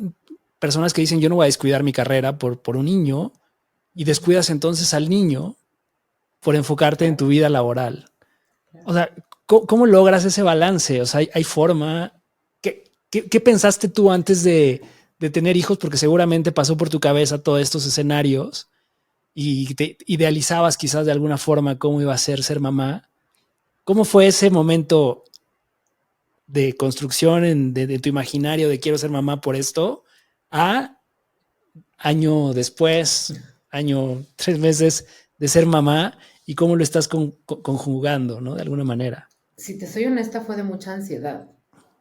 Speaker 2: personas que dicen yo no voy a descuidar mi carrera por un niño y
Speaker 1: Ujú.
Speaker 2: descuidas entonces al niño por enfocarte en tu
Speaker 1: Claro,
Speaker 2: vida laboral. O
Speaker 1: claro.
Speaker 2: sea, ¿cómo logras ese balance? O sea, hay forma. ¿Qué pensaste tú antes de tener hijos? Porque seguramente pasó por tu cabeza todos estos escenarios y te idealizabas quizás de alguna forma cómo iba a ser mamá. ¿Cómo fue ese momento de construcción de tu imaginario de quiero ser mamá por esto a año después, año, 3 meses de ser mamá y cómo lo estás conjugando, ¿no? De alguna manera.
Speaker 1: Si te soy honesta, fue de mucha ansiedad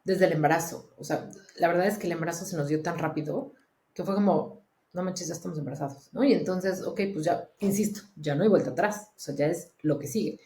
Speaker 1: desde el embarazo. O sea, la verdad es que el embarazo se nos dio tan rápido que fue como, no manches, ya estamos embarazados, ¿no? Y entonces, ok, pues ya, insisto, ya no hay vuelta atrás. O sea, ya es lo que sigue.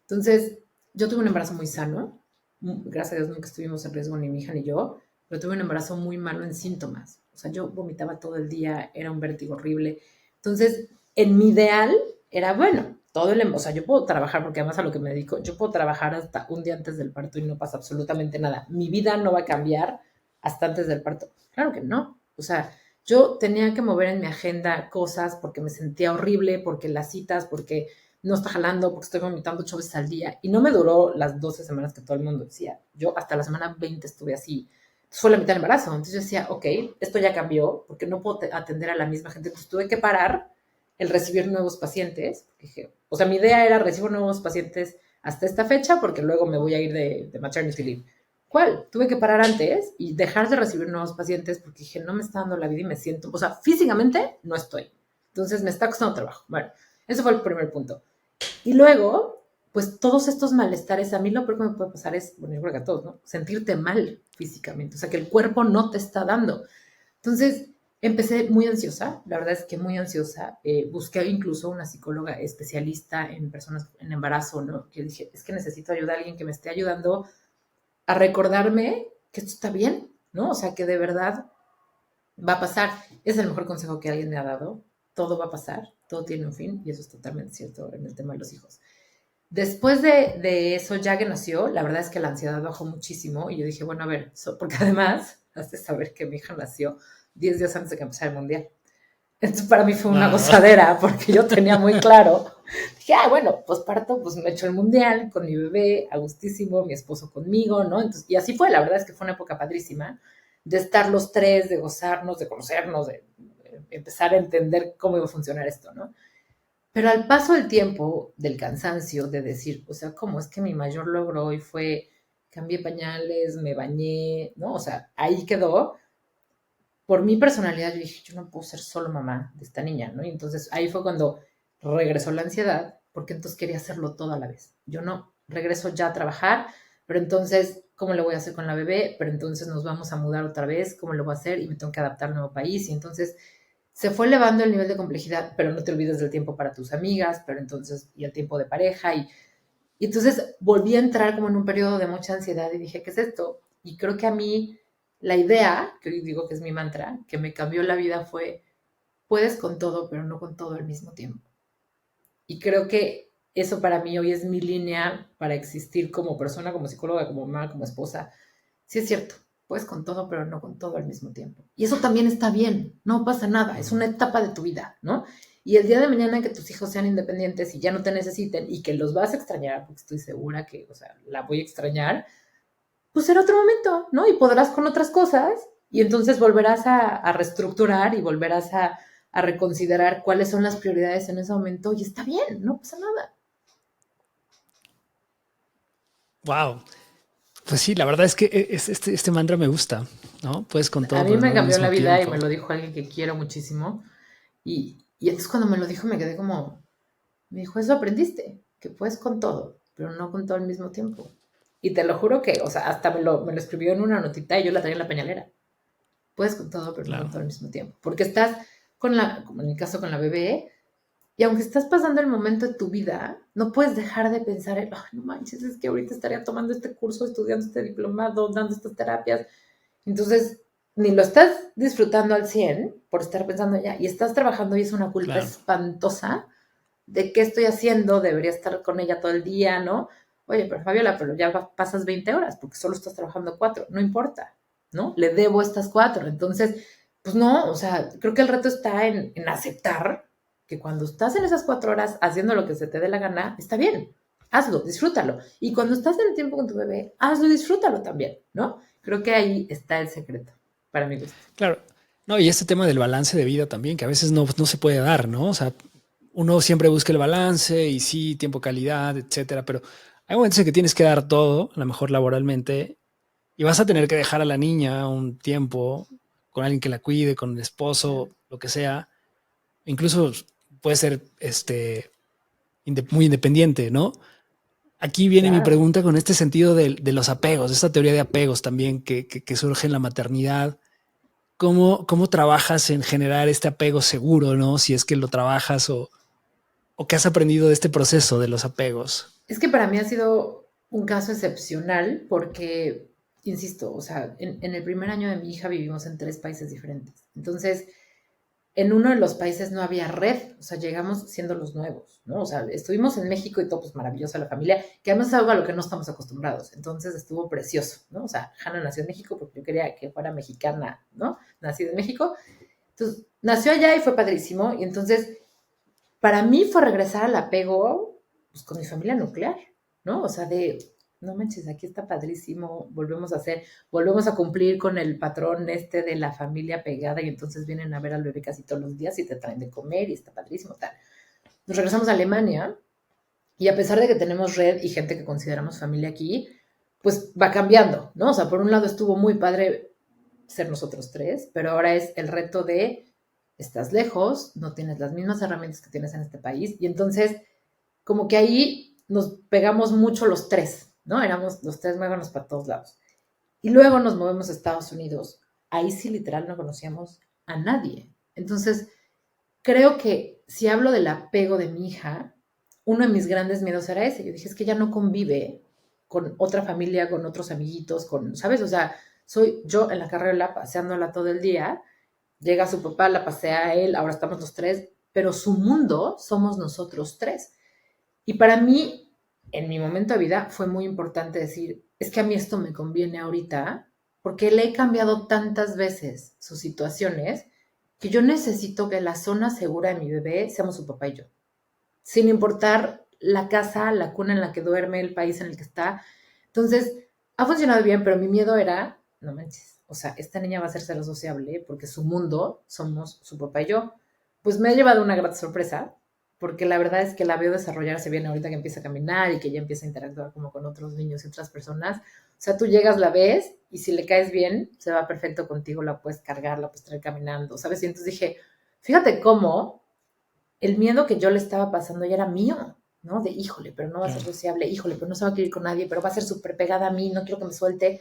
Speaker 1: Entonces, yo tuve un embarazo muy sano. Gracias a Dios nunca estuvimos en riesgo ni mi hija ni yo, pero tuve un embarazo muy malo en síntomas. O sea, yo vomitaba todo el día, era un vértigo horrible. Entonces, en mi ideal era, bueno, o sea, yo puedo trabajar, porque además a lo que me dedico, yo puedo trabajar hasta un día antes del parto y no pasa absolutamente nada. Mi vida no va a cambiar hasta antes del parto. Claro que no. O sea, yo tenía que mover en mi agenda cosas porque me sentía horrible, porque las citas, porque no está jalando, porque estoy vomitando 8 veces al día. Y no me duró las 12 semanas que todo el mundo decía. Yo hasta la semana 20 estuve así. Entonces fue la mitad del embarazo. Entonces yo decía, ok, esto ya cambió, porque no puedo atender a la misma gente. Entonces tuve que parar el recibir nuevos pacientes. Dije, o sea, mi idea era recibo nuevos pacientes hasta esta fecha porque luego me voy a ir de maternity leave. ¿Cuál? Tuve que parar antes y dejar de recibir nuevos pacientes porque dije, no me está dando la vida y me siento, o sea, físicamente no estoy. Entonces me está costando trabajo. Bueno, ese fue el primer punto. Y luego, pues todos estos malestares, a mí lo peor que me puede pasar es, bueno, yo creo que a todos, ¿no? Sentirte mal físicamente, o sea, que el cuerpo no te está dando. Entonces, empecé muy ansiosa, la verdad es que muy ansiosa. Busqué incluso una psicóloga especialista en personas en embarazo, ¿no? Que dije, es que necesito ayuda a alguien que me esté ayudando a recordarme que esto está bien, ¿no? O sea, que de verdad va a pasar. Es el mejor consejo que alguien me ha dado. Todo va a pasar, todo tiene un fin, y eso es totalmente cierto en el tema de los hijos. Después de eso, ya que nació, la verdad es que la ansiedad bajó muchísimo y yo dije, bueno, a ver, porque además, has de saber que mi hija nació 10 días antes de que empezara el mundial. Entonces para mí fue una
Speaker 2: Wow.
Speaker 1: gozadera porque yo tenía muy claro. Dije, bueno, pues parto, pues me echo el mundial con mi bebé, a gustísimo, mi esposo conmigo, ¿no? Entonces, y así fue, la verdad es que fue una época padrísima de estar los tres, de gozarnos, de conocernos, de empezar a entender cómo iba a funcionar esto, ¿no? Pero al paso del tiempo, del cansancio, de decir, o sea, ¿cómo es que mi mayor logro hoy fue cambié pañales, me bañé, ¿no? O sea, ahí quedó. Por mi personalidad, yo dije, yo no puedo ser solo mamá de esta niña, ¿no? Y entonces ahí fue cuando regresó la ansiedad, porque entonces quería hacerlo todo a la vez. Yo no regreso ya a trabajar, pero entonces, ¿cómo lo voy a hacer con la bebé? Pero entonces nos vamos a mudar otra vez, ¿cómo lo voy a hacer? Y me tengo que adaptar al nuevo país. Y entonces se fue elevando el nivel de complejidad, pero no te olvides del tiempo para tus amigas, pero entonces, y el tiempo de pareja. Y entonces volví a entrar como en un periodo de mucha ansiedad y dije, ¿qué es esto? Y creo que a mí la idea, que hoy digo que es mi mantra, que me cambió la vida fue, puedes con todo, pero no con todo al mismo tiempo. Y creo que eso para mí hoy es mi línea para existir como persona, como psicóloga, como mamá, como esposa. Sí es cierto, puedes con todo, pero no con todo al mismo tiempo. Y eso también está bien, no pasa nada, es una etapa de tu vida, ¿no? Y el día de mañana que tus hijos sean independientes y ya no te necesiten y que los vas a extrañar, porque estoy segura que, o sea, la voy a extrañar, pues será otro momento, ¿no? Y podrás con otras cosas y entonces volverás a reestructurar y volverás a reconsiderar cuáles son las prioridades en ese momento y está bien, no pasa nada.
Speaker 2: Wow. Pues sí, la verdad es que este mantra me gusta, ¿no? Puedes con
Speaker 1: A
Speaker 2: todo,
Speaker 1: mí
Speaker 2: pero
Speaker 1: me
Speaker 2: no al
Speaker 1: cambió la
Speaker 2: mismo
Speaker 1: vida y
Speaker 2: tiempo.
Speaker 1: me lo dijo alguien que quiero muchísimo. Y entonces cuando me lo dijo me quedé como, me dijo, eso aprendiste, que puedes con todo, pero no con todo al mismo tiempo. Y te lo juro que, o sea, hasta me lo escribió en una notita y yo la traía en la pañalera. Puedes con todo, pero no con
Speaker 2: Claro.
Speaker 1: todo al mismo tiempo. Porque estás como en mi caso con la bebé, y aunque estás pasando el momento de tu vida, no puedes dejar de pensar en, ay, no manches, es que ahorita estaría tomando este curso, estudiando este diplomado, dando estas terapias. Entonces, ni lo estás disfrutando al 100 por estar pensando ya, y estás trabajando y es una culpa
Speaker 2: Claro.
Speaker 1: espantosa de qué estoy haciendo, debería estar con ella todo el día, ¿no? Oye, pero Fabiola, pero ya pasas 20 horas porque solo estás trabajando 4, no importa, ¿no? Le debo estas 4. Entonces, pues no, o sea, creo que el reto está en aceptar que cuando estás en esas 4 horas haciendo lo que se te dé la gana, está bien, hazlo, disfrútalo. Y cuando estás en el tiempo con tu bebé, hazlo y disfrútalo también, ¿no? Creo que ahí está el secreto, para mi gusto.
Speaker 2: Claro. No, y este tema del balance de vida también, que a veces no se puede dar, ¿no? O sea, uno siempre busca el balance y sí, tiempo, calidad, etcétera, pero hay momentos en que tienes que dar todo, a lo mejor laboralmente, y vas a tener que dejar a la niña un tiempo con alguien que la cuide, con el esposo, lo que sea. Incluso puede ser muy independiente, ¿no? Aquí viene mi
Speaker 1: Claro.
Speaker 2: pregunta con este sentido de los apegos, esta teoría de apegos también que surge en la maternidad. ¿Cómo trabajas en generar este apego seguro, ¿no? Si es que lo trabajas o qué has aprendido de este proceso de los apegos.
Speaker 1: Es que para mí ha sido un caso excepcional porque, insisto, o sea, en el primer año de mi hija vivimos en 3 países diferentes. Entonces, en uno de los países no había red, o sea, llegamos siendo los nuevos, ¿no? O sea, estuvimos en México y todo, pues maravillosa la familia, que además es algo a lo que no estamos acostumbrados, entonces estuvo precioso, ¿no? O sea, Hannah nació en México porque yo quería que fuera mexicana, ¿no? Nacida en México, entonces nació allá y fue padrísimo, y entonces para mí fue regresar al apego, pues con mi familia nuclear, ¿no? O sea, no manches, aquí está padrísimo, volvemos a cumplir con el patrón este de la familia pegada y entonces vienen a ver al bebé casi todos los días y te traen de comer y está padrísimo, tal. Nos regresamos a Alemania y a pesar de que tenemos red y gente que consideramos familia aquí, pues va cambiando, ¿no? O sea, por un lado estuvo muy padre ser nosotros tres, pero ahora es el reto de estás lejos, no tienes las mismas herramientas que tienes en este país y entonces como que ahí nos pegamos mucho los tres, ¿no? Éramos los tres muéganos para todos lados. Y luego nos movemos a Estados Unidos. Ahí sí literal no conocíamos a nadie. Entonces, creo que si hablo del apego de mi hija, uno de mis grandes miedos era ese. Yo dije, es que ella no convive con otra familia, con otros amiguitos, ¿sabes? O sea, soy yo en la carrera paseándola todo el día, llega su papá, la pasea a él, ahora estamos los tres, pero su mundo somos nosotros tres. Y para mí, en mi momento de vida, fue muy importante decir, es que a mí esto me conviene ahorita, porque le he cambiado tantas veces sus situaciones que yo necesito que la zona segura de mi bebé seamos su papá y yo, sin importar la casa, la cuna en la que duerme, el país en el que está. Entonces, ha funcionado bien, pero mi miedo era, no manches, o sea, esta niña va a hacerse lo sociable porque su mundo somos su papá y yo. Pues me ha llevado una gran sorpresa, porque la verdad es que la veo desarrollarse bien ahorita que empieza a caminar y que ya empieza a interactuar como con otros niños y otras personas. O sea, tú llegas, la ves y si le caes bien, se va perfecto contigo, la puedes cargar, la puedes traer caminando, ¿sabes? Y entonces dije, fíjate cómo el miedo que yo le estaba pasando ya era mío, ¿no? De, híjole, pero no va a ser
Speaker 2: Claro.
Speaker 1: sociable, híjole, pero no se va a querer ir con nadie, pero va a ser súper pegada a mí, no quiero que me suelte.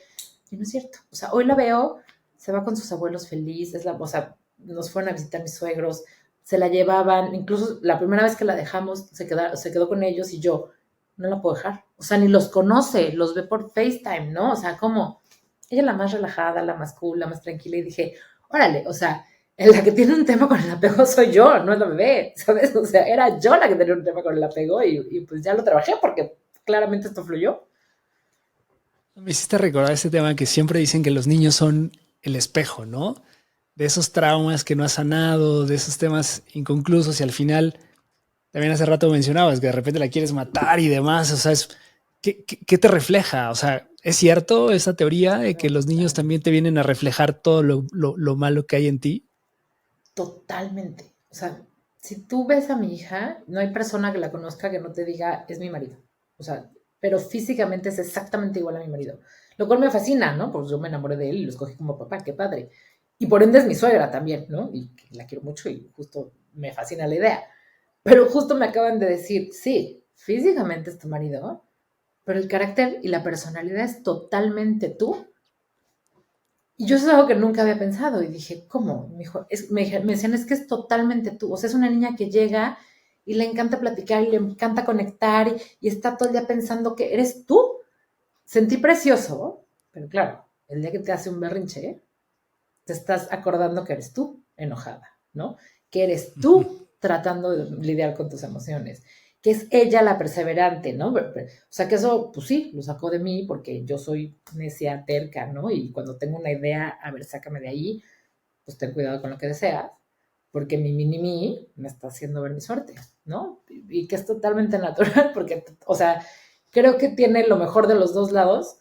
Speaker 1: Y no es cierto. O sea, hoy la veo, se va con sus abuelos feliz, o sea, nos fueron a visitar mis suegros, se la llevaban, incluso la primera vez que la dejamos, se quedó con ellos y yo, no la puedo dejar. O sea, ni los conoce, los ve por FaceTime, ¿no? O sea, como, ella la más relajada, la más cool, la más tranquila, y dije, órale, o sea, la que tiene un tema con el apego soy yo, no es la bebé, ¿sabes? O sea, era yo la que tenía un tema con el apego y pues ya lo trabajé porque claramente esto fluyó.
Speaker 2: Me hiciste recordar ese tema que siempre dicen que los niños son el espejo, ¿no? De esos traumas que no has sanado, de esos temas inconclusos y al final, también hace rato mencionabas que de repente la quieres matar y demás, o sea, ¿qué te refleja? O sea, ¿es cierto esa teoría de que los niños también te vienen a reflejar todo lo malo que hay en ti?
Speaker 1: Totalmente. O sea, si tú ves a mi hija, no hay persona que la conozca que no te diga, es mi marido. O sea, pero físicamente es exactamente igual a mi marido. Lo cual me fascina, ¿no? Pues yo me enamoré de él y lo escogí como papá, qué padre. Y por ende es mi suegra también, ¿no? Y la quiero mucho y justo me fascina la idea. Pero justo me acaban de decir, sí, físicamente es tu marido, pero el carácter y la personalidad es totalmente tú. Y yo eso es algo que nunca había pensado y dije, ¿cómo? Me decían, es que es totalmente tú. O sea, es una niña que llega y le encanta platicar y le encanta conectar y está todo el día pensando que eres tú. Sentí precioso, pero claro, el día que te hace un berrinche, te estás acordando que eres tú enojada, ¿no? Que eres tú tratando de lidiar con tus emociones, que es ella la perseverante, ¿no? O sea, que eso, pues sí, lo sacó de mí porque yo soy necia, terca, ¿no? Y cuando tengo una idea, a ver, sácame de ahí, pues ten cuidado con lo que deseas, porque mi mini mí me está haciendo ver mi suerte, ¿no? Y que es totalmente natural, porque, o sea, creo que tiene lo mejor de los dos lados,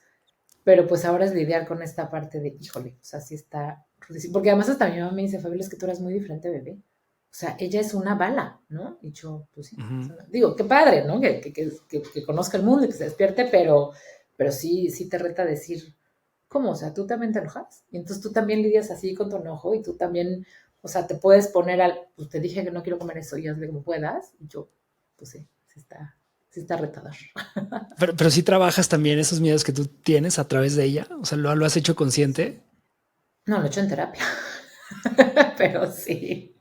Speaker 1: pero pues ahora es lidiar con esta parte de, híjole, o sea, sí está rudísimo. Porque además hasta mi mamá me dice, Fabiola, es que tú eras muy diferente, bebé. O sea, ella es una bala, ¿no? Y yo, pues sí.
Speaker 2: Ujú.
Speaker 1: Digo, qué padre, ¿no? Que conozca el mundo y que se despierte, pero sí, sí te reta a decir, ¿cómo? O sea, tú también te enojas. Y entonces tú también lidias así con tu enojo y tú también, o sea, te puedes poner pues te dije que no quiero comer eso y hazle como puedas. Y yo, pues sí está retador.
Speaker 2: Pero sí trabajas también esos miedos que tú tienes a través de ella, o sea, lo has hecho consciente.
Speaker 1: No, lo he hecho en terapia, pero sí.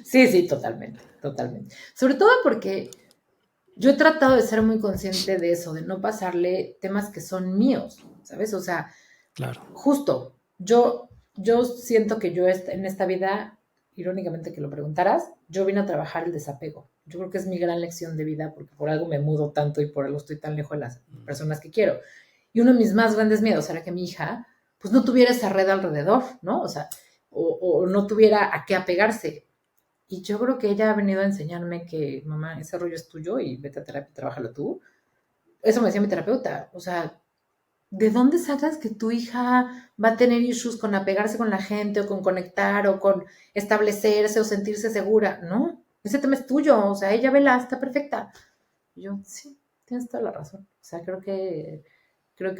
Speaker 1: Sí, sí, totalmente, totalmente. Sobre todo porque yo he tratado de ser muy consciente de eso, de no pasarle temas que son míos, ¿sabes? O sea,
Speaker 2: Claro.
Speaker 1: justo, yo siento que yo en esta vida irónicamente que lo preguntaras, yo vine a trabajar el desapego. Yo creo que es mi gran lección de vida porque por algo me mudo tanto y por algo estoy tan lejos de las personas que quiero. Y uno de mis más grandes miedos era que mi hija pues no tuviera esa red alrededor, ¿no? O sea, o no tuviera a qué apegarse. Y yo creo que ella ha venido a enseñarme que, mamá, ese rollo es tuyo y vete a terapia, trabájalo tú. Eso me decía mi terapeuta. O sea, ¿de dónde sacas que tu hija va a tener issues con apegarse con la gente o con conectar o con establecerse o sentirse segura? No, ese tema es tuyo. O sea, ella vela, está perfecta. Y yo, sí, tienes toda la razón. O sea, creo que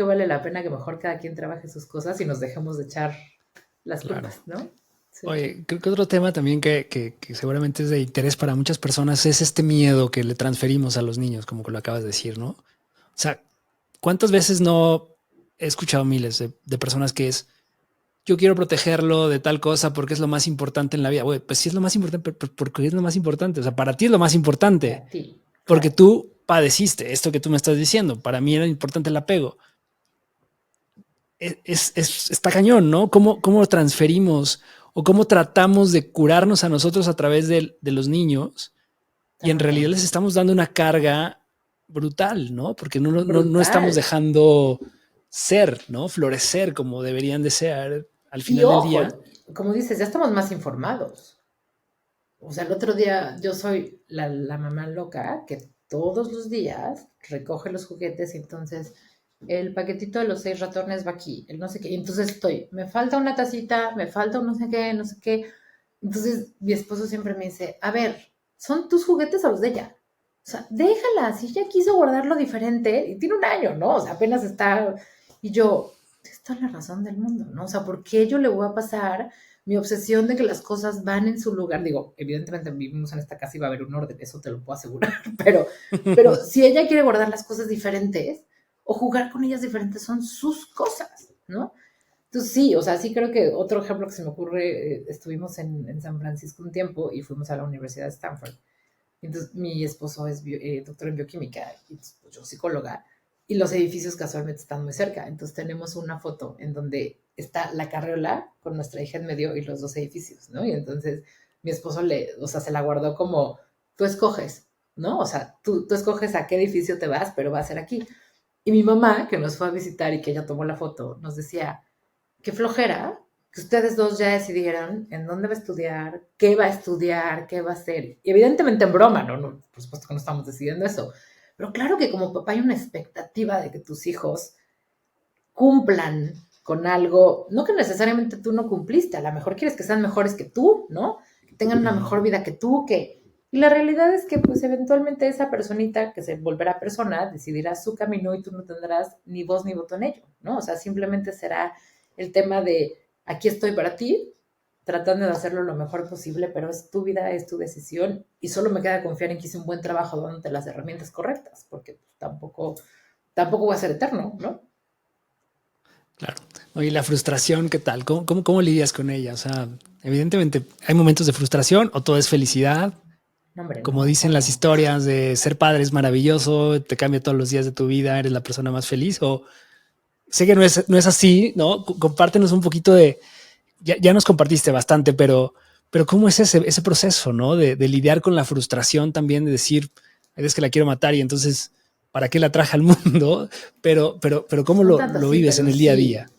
Speaker 1: vale la pena que mejor cada quien trabaje sus cosas y nos dejemos de echar las
Speaker 2: Claro.
Speaker 1: culpas, ¿no? Sí.
Speaker 2: Oye, creo que otro tema también que seguramente es de interés para muchas personas es este miedo que le transferimos a los niños, como lo acabas de decir, ¿no? O sea, ¿cuántas veces no he escuchado miles de personas que es, yo quiero protegerlo de tal cosa porque es lo más importante en la vida? Güey, pues sí es lo más importante, pero porque es lo más importante. O sea, para ti es lo más importante
Speaker 1: Para ti,
Speaker 2: porque
Speaker 1: claro.
Speaker 2: tú padeciste esto que tú me estás diciendo. Para mí era importante el apego. Está cañón, ¿no? ¿Cómo transferimos o cómo tratamos de curarnos a nosotros a través de los niños? Y en realidad
Speaker 1: También.
Speaker 2: les estamos dando una carga brutal, ¿no? Porque no estamos
Speaker 1: Brutal.
Speaker 2: dejando ser, ¿no? Florecer como deberían de ser al
Speaker 1: Y
Speaker 2: final del
Speaker 1: ojo,
Speaker 2: día.
Speaker 1: como dices, ya estamos más informados. O sea, el otro día yo soy la mamá loca que todos los días recoge los juguetes y entonces el paquetito de los 6 ratones va aquí, el no sé qué. Y entonces me falta una tacita, me falta un no sé qué, no sé qué. Entonces mi esposo siempre me dice, a ver, ¿son tus juguetes o los de ella? O sea, déjala, si ella quiso guardarlo diferente, y tiene un año, ¿no? O sea, apenas está. Y yo, esta es la razón del mundo, ¿no? O sea, ¿por qué yo le voy a pasar mi obsesión de que las cosas van en su lugar? Digo, evidentemente vivimos en esta casa y va a haber un orden, eso te lo puedo asegurar, pero si ella quiere guardar las cosas diferentes o jugar con ellas diferentes, son sus cosas, ¿no? Entonces sí, o sea, sí creo que otro ejemplo que se me ocurre, estuvimos en San Francisco un tiempo y fuimos a la Universidad de Stanford. Entonces mi esposo es doctor en bioquímica y pues, yo psicóloga y los edificios casualmente están muy cerca. Entonces tenemos una foto en donde está la carriola con nuestra hija en medio y los dos edificios, ¿no? Y entonces mi esposo o sea, se la guardó como, tú escoges, ¿no? O sea, tú escoges a qué edificio te vas, pero va a ser aquí. Y mi mamá, que nos fue a visitar y que ella tomó la foto, nos decía, qué flojera que ustedes dos ya decidieron en dónde va a estudiar, qué va a estudiar, qué va a hacer. Y evidentemente en broma, ¿no? Por supuesto que no estamos decidiendo eso. Pero claro que como papá hay una expectativa de que tus hijos cumplan con algo, no que necesariamente tú no cumpliste, a lo mejor quieres que sean mejores que tú, ¿no? Que tengan una mejor vida que tú, que. Y la realidad es que pues eventualmente esa personita que se volverá persona decidirá su camino y tú no tendrás ni voz ni voto en ello, ¿no? O sea, simplemente será el tema de aquí estoy para ti, tratando de hacerlo lo mejor posible, pero es tu vida, es tu decisión y solo me queda confiar en que hice un buen trabajo dándote las herramientas correctas, porque tampoco va a ser eterno, ¿no?
Speaker 2: Claro. Oye, la frustración, ¿qué tal? ¿Cómo lidias con ella? O sea, evidentemente hay momentos de frustración o todo es felicidad.
Speaker 1: No, hombre,
Speaker 2: Como
Speaker 1: no,
Speaker 2: dicen las
Speaker 1: ¿cómo?
Speaker 2: historias de ser padre es maravilloso, te cambia todos los días de tu vida, eres la persona más feliz. O sé que no es así, ¿no? Compártenos un poquito ya nos compartiste bastante, pero ¿cómo es ese proceso, ¿no? De lidiar con la frustración también, de decir, hay veces que la quiero matar y entonces, ¿para qué la traje al mundo? Pero ¿cómo
Speaker 1: No tanto
Speaker 2: lo
Speaker 1: así,
Speaker 2: vives en
Speaker 1: pero
Speaker 2: el día a
Speaker 1: sí.
Speaker 2: día?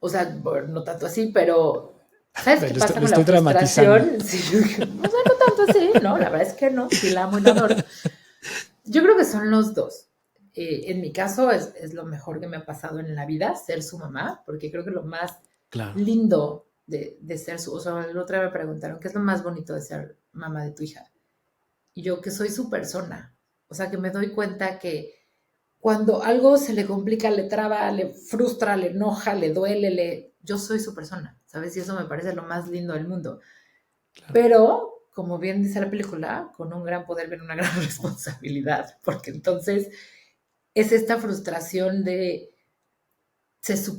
Speaker 1: O sea, bueno, no tanto así, pero ¿sabes qué pasa
Speaker 2: Lo
Speaker 1: con la
Speaker 2: estoy dramatizando.
Speaker 1: frustración? Sí, o sea, no tanto así, no, la verdad es que no, sí la amo y la adoro. Yo creo que son los dos. En mi caso es lo mejor que me ha pasado en la vida, ser su mamá, porque creo que lo más
Speaker 2: Claro.
Speaker 1: lindo de ser su. O sea, la otra vez me preguntaron, ¿qué es lo más bonito de ser mamá de tu hija? Y yo que soy su persona. O sea, que me doy cuenta que cuando algo se le complica, le traba, le frustra, le enoja, le duele, yo soy su persona, ¿sabes? Y eso me parece lo más lindo del mundo.
Speaker 2: Claro.
Speaker 1: Pero, como bien dice la película, con un gran poder viene una gran responsabilidad, porque entonces es esta frustración de,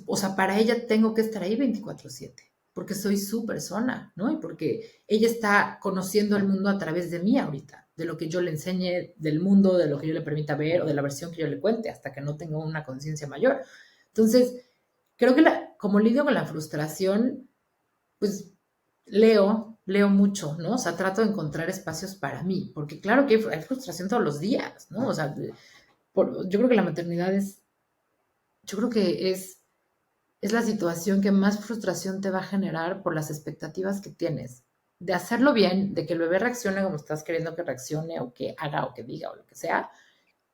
Speaker 1: o sea, para ella tengo que estar ahí 24/7, porque soy su persona, ¿no? Y porque ella está conociendo el mundo a través de mí ahorita, de lo que yo le enseñe del mundo, de lo que yo le permita ver o de la versión que yo le cuente, hasta que no tenga una conciencia mayor. Entonces, creo que como lidio con la frustración, pues leo, leo mucho, ¿no? O sea, trato de encontrar espacios para mí, porque claro que hay frustración todos los días, ¿no? O sea, yo creo que la maternidad yo creo que es la situación que más frustración te va a generar por las expectativas que tienes. De hacerlo bien, de que el bebé reaccione como estás queriendo que reaccione o que haga o que diga o lo que sea,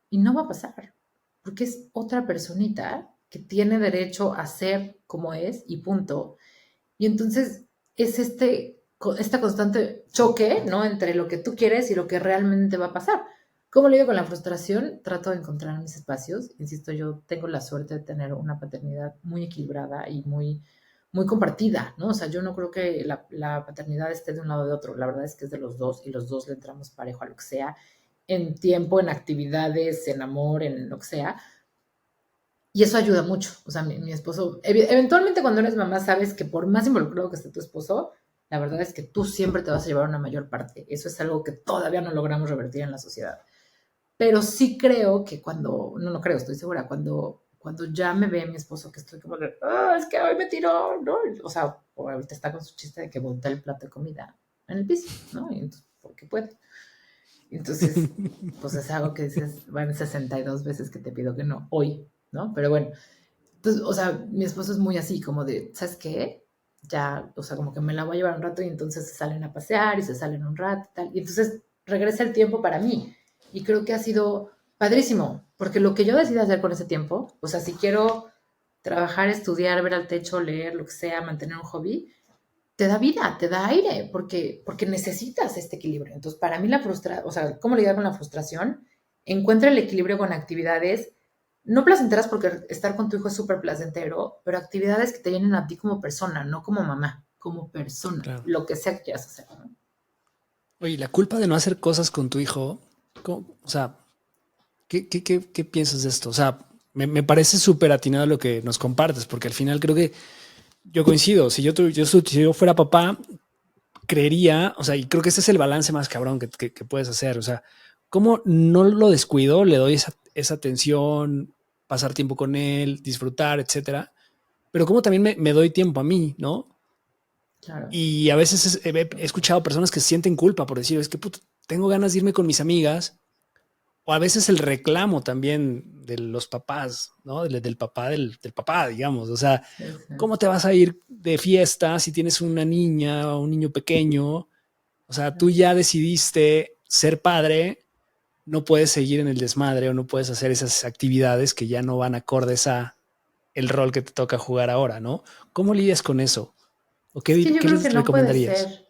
Speaker 1: y no va a pasar, porque es otra personita que tiene derecho a ser como es y punto. Y entonces es esta constante choque, ¿no? Entre lo que tú quieres y lo que realmente va a pasar. ¿Cómo lidio con la frustración? Trato de encontrar mis espacios. Insisto, yo tengo la suerte de tener una paternidad muy equilibrada y muy compartida, ¿no? O sea, yo no creo que la paternidad esté de un lado o de otro. La verdad es que es de los dos y los dos le entramos parejo a lo que sea, en tiempo, en actividades, en amor, en lo que sea. Y eso ayuda mucho. O sea, mi esposo, eventualmente cuando eres mamá, sabes que por más involucrado que esté tu esposo, la verdad es que tú siempre te vas a llevar una mayor parte. Eso es algo que todavía no logramos revertir en la sociedad. Pero sí creo que no creo, estoy segura, cuando ya me ve mi esposo que estoy como de, es que hoy me tiró, ¿no? O sea, ahorita está con su chiste de que boté el plato de comida en el piso, ¿no? Y entonces, porque puede. Entonces, pues es algo que dices, van 62 veces que te pido que no, hoy, ¿no? Pero bueno, entonces, o sea, mi esposo es muy así, como de, ¿sabes qué? Ya, o sea, como que me la voy a llevar un rato y entonces se salen a pasear y se salen un rato y tal. Y entonces regresa el tiempo para mí. Y creo que ha sido padrísimo, porque lo que yo decido hacer con ese tiempo, o sea, si quiero trabajar, estudiar, ver al techo, leer, lo que sea, mantener un hobby, te da vida, te da aire, porque necesitas este equilibrio. Entonces, para mí o sea, ¿cómo lidiar con la frustración? Encuentra el equilibrio con actividades no placenteras, porque estar con tu hijo es súper placentero, pero actividades que te llenen a ti como persona, no como mamá, como persona,
Speaker 2: Claro.
Speaker 1: lo que sea que quieras hacer, ¿no?
Speaker 2: Oye, la culpa de no hacer cosas con tu hijo, o sea, ¿qué piensas de esto? O sea, me parece súper atinado lo que nos compartes, porque al final creo que yo coincido. Si yo fuera papá, creería, o sea, y creo que ese es el balance más cabrón que puedes hacer. O sea, ¿cómo no lo descuido? Le doy esa atención, pasar tiempo con él, disfrutar, etcétera. Pero cómo también me doy tiempo a mí, ¿no?
Speaker 1: Claro.
Speaker 2: Y a veces he escuchado personas que sienten culpa por decir, es que puto, tengo ganas de irme con mis amigas. O a veces el reclamo también de los papás, ¿no? Del papá, del papá, digamos. O sea,
Speaker 1: Sí, sí.
Speaker 2: ¿cómo te vas a ir de fiesta si tienes una niña o un niño pequeño? O sea, tú ya decidiste ser padre, no puedes seguir en el desmadre o no puedes hacer esas actividades que ya no van acordes a el rol que te toca jugar ahora, ¿no? ¿Cómo lidias con eso? ¿O
Speaker 1: Es que yo
Speaker 2: qué
Speaker 1: creo que
Speaker 2: les
Speaker 1: no puede
Speaker 2: recomendarías?
Speaker 1: ser,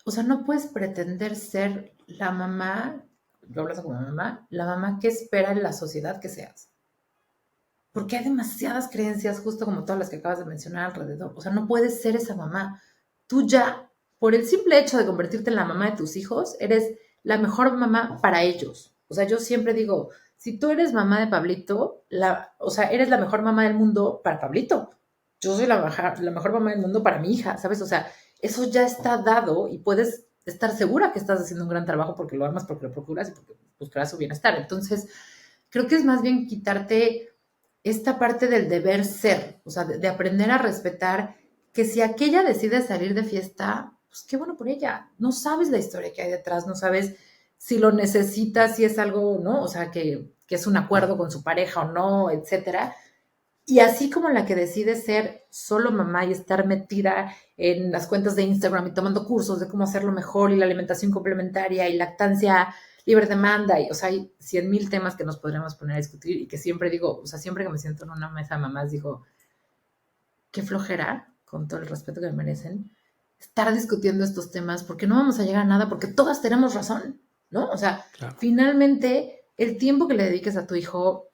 Speaker 1: o sea, no puedes pretender ser la mamá, lo hablas como mamá, la mamá que espera en la sociedad que seas. Porque hay demasiadas creencias, justo como todas las que acabas de mencionar alrededor. O sea, no puedes ser esa mamá. Tú ya, por el simple hecho de convertirte en la mamá de tus hijos, eres la mejor mamá para ellos. O sea, yo siempre digo, si tú eres mamá de Pablito, o sea, eres la mejor mamá del mundo para Pablito. Yo soy la mejor mamá del mundo para mi hija, ¿sabes? O sea, eso ya está dado y puedes estar segura que estás haciendo un gran trabajo porque lo amas, porque lo procuras y porque buscarás su bienestar. Entonces, creo que es más bien quitarte esta parte del deber ser, o sea, de aprender a respetar que si aquella decide salir de fiesta, pues qué bueno por ella. No sabes la historia que hay detrás, no sabes si lo necesita, si es algo, ¿no? O sea, que es un acuerdo con su pareja o no, etcétera. Y así como la que decide ser solo mamá y estar metida en las cuentas de Instagram y tomando cursos de cómo hacerlo mejor y la alimentación complementaria y lactancia libre demanda, y, o sea, hay 100,000 temas que nos podríamos poner a discutir y que siempre digo, o sea, siempre que me siento en una mesa de mamás digo, qué flojera, con todo el respeto que me merecen, estar discutiendo estos temas porque no vamos a llegar a nada porque todas tenemos razón, ¿no? O sea,
Speaker 2: Claro.
Speaker 1: finalmente el tiempo que le dediques a tu hijo,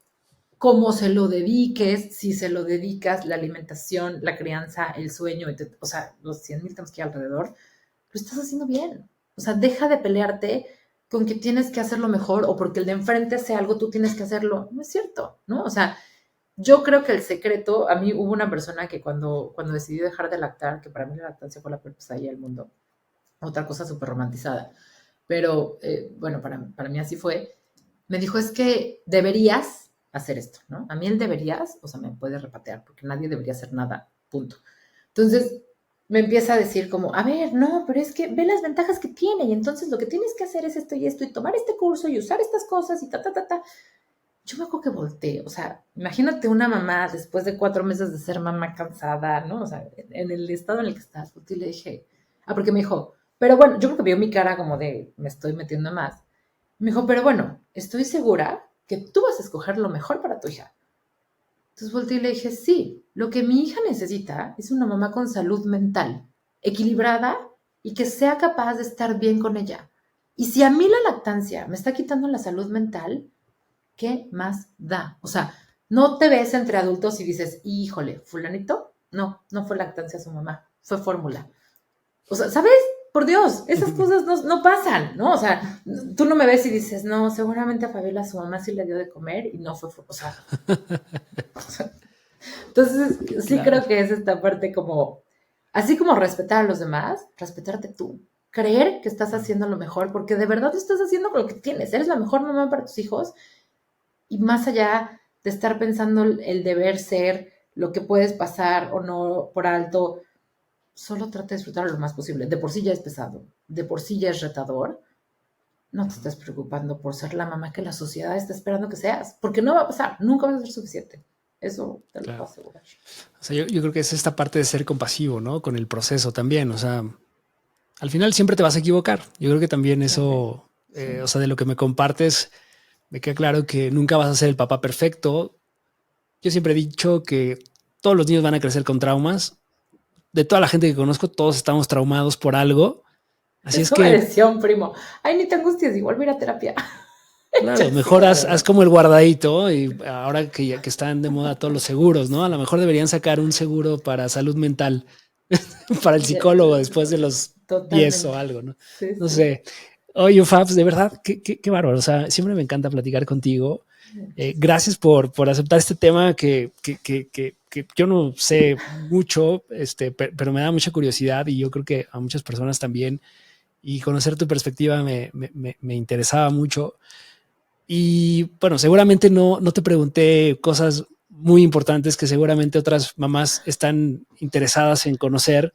Speaker 1: cómo se lo dediques, si se lo dedicas, la alimentación, la crianza, el sueño, o sea, los 100,000 temas que hay alrededor, lo estás haciendo bien. O sea, deja de pelearte con que tienes que hacerlo mejor o porque el de enfrente hace algo, tú tienes que hacerlo. No es cierto, ¿no? O sea, yo creo que el secreto, a mí hubo una persona que cuando decidí dejar de lactar, que para mí la lactancia fue la peor pesadilla del mundo, otra cosa súper romantizada, pero bueno, para mí así fue, me dijo, es que deberías hacer esto, ¿no? A mí el deberías, o sea, me puede repatear, porque nadie debería hacer nada, punto. Entonces, me empieza a decir como, a ver, no, pero es que ve las ventajas que tiene y entonces lo que tienes que hacer es esto y tomar este curso y usar estas cosas y ta, ta, ta, ta. Yo me acuerdo que volteé, o sea, imagínate una mamá después de 4 meses de ser mamá cansada, ¿no? O sea, en el estado en el que estás, volteé y le dije, porque me dijo, pero bueno, yo creo que vio mi cara como de, me estoy metiendo más. Me dijo, pero bueno, estoy segura que tú vas a escoger lo mejor para tu hija. Entonces volteé y le dije, sí, lo que mi hija necesita es una mamá con salud mental, equilibrada y que sea capaz de estar bien con ella. Y si a mí la lactancia me está quitando la salud mental, ¿qué más da? O sea, no te ves entre adultos y dices, híjole, fulanito, no, no fue lactancia a su mamá, fue fórmula. O sea, ¿sabes? Por Dios, esas cosas no pasan, ¿no? O sea, tú no me ves y dices, no, seguramente a Fabiola su mamá sí le dio de comer y no fue, o sea, entonces sí
Speaker 2: Claro.
Speaker 1: creo que es esta parte como, así como respetar a los demás, respetarte tú, creer que estás haciendo lo mejor, porque de verdad estás haciendo lo que tienes, eres la mejor mamá para tus hijos y más allá de estar pensando el deber ser, lo que puedes pasar o no por alto, solo trata de disfrutar lo más posible. De por sí ya es pesado, de por sí ya es retador. No te estés preocupando por ser la mamá que la sociedad está esperando que seas, porque no va a pasar, nunca va a ser suficiente. Eso te lo puedo
Speaker 2: Claro.
Speaker 1: asegurar.
Speaker 2: O sea, yo creo que es esta parte de ser compasivo, ¿no? Con el proceso también. O sea, al final siempre te vas a equivocar. Yo creo que también
Speaker 1: Siempre.
Speaker 2: eso,
Speaker 1: Sí.
Speaker 2: o sea, de lo que me compartes, me queda claro que nunca vas a ser el papá perfecto. Yo siempre he dicho que todos los niños van a crecer con traumas. De toda la gente que conozco, todos estamos traumados por algo. Así es
Speaker 1: Eso me
Speaker 2: que,
Speaker 1: decía un primo. Ay, ni te angusties, igual voy a ir a terapia.
Speaker 2: claro,
Speaker 1: Ya, sí,
Speaker 2: mejor
Speaker 1: claro,
Speaker 2: haz
Speaker 1: ¿no?
Speaker 2: como el guardadito y ahora que están de moda todos los seguros, ¿no? A lo mejor deberían sacar un seguro para salud mental, para el
Speaker 1: Ya,
Speaker 2: psicólogo después de los 10 o
Speaker 1: totalmente.
Speaker 2: algo, ¿no?
Speaker 1: Sí,
Speaker 2: No
Speaker 1: sí.
Speaker 2: sé. Oye, Fabs, de verdad, qué bárbaro. O sea, siempre me encanta platicar contigo.
Speaker 1: Muchísimo.
Speaker 2: Gracias por aceptar este tema que yo no sé mucho, pero me da mucha curiosidad y yo creo que a muchas personas también. Y conocer tu perspectiva me interesaba mucho. Y bueno, seguramente no te pregunté cosas muy importantes que seguramente otras mamás están interesadas en conocer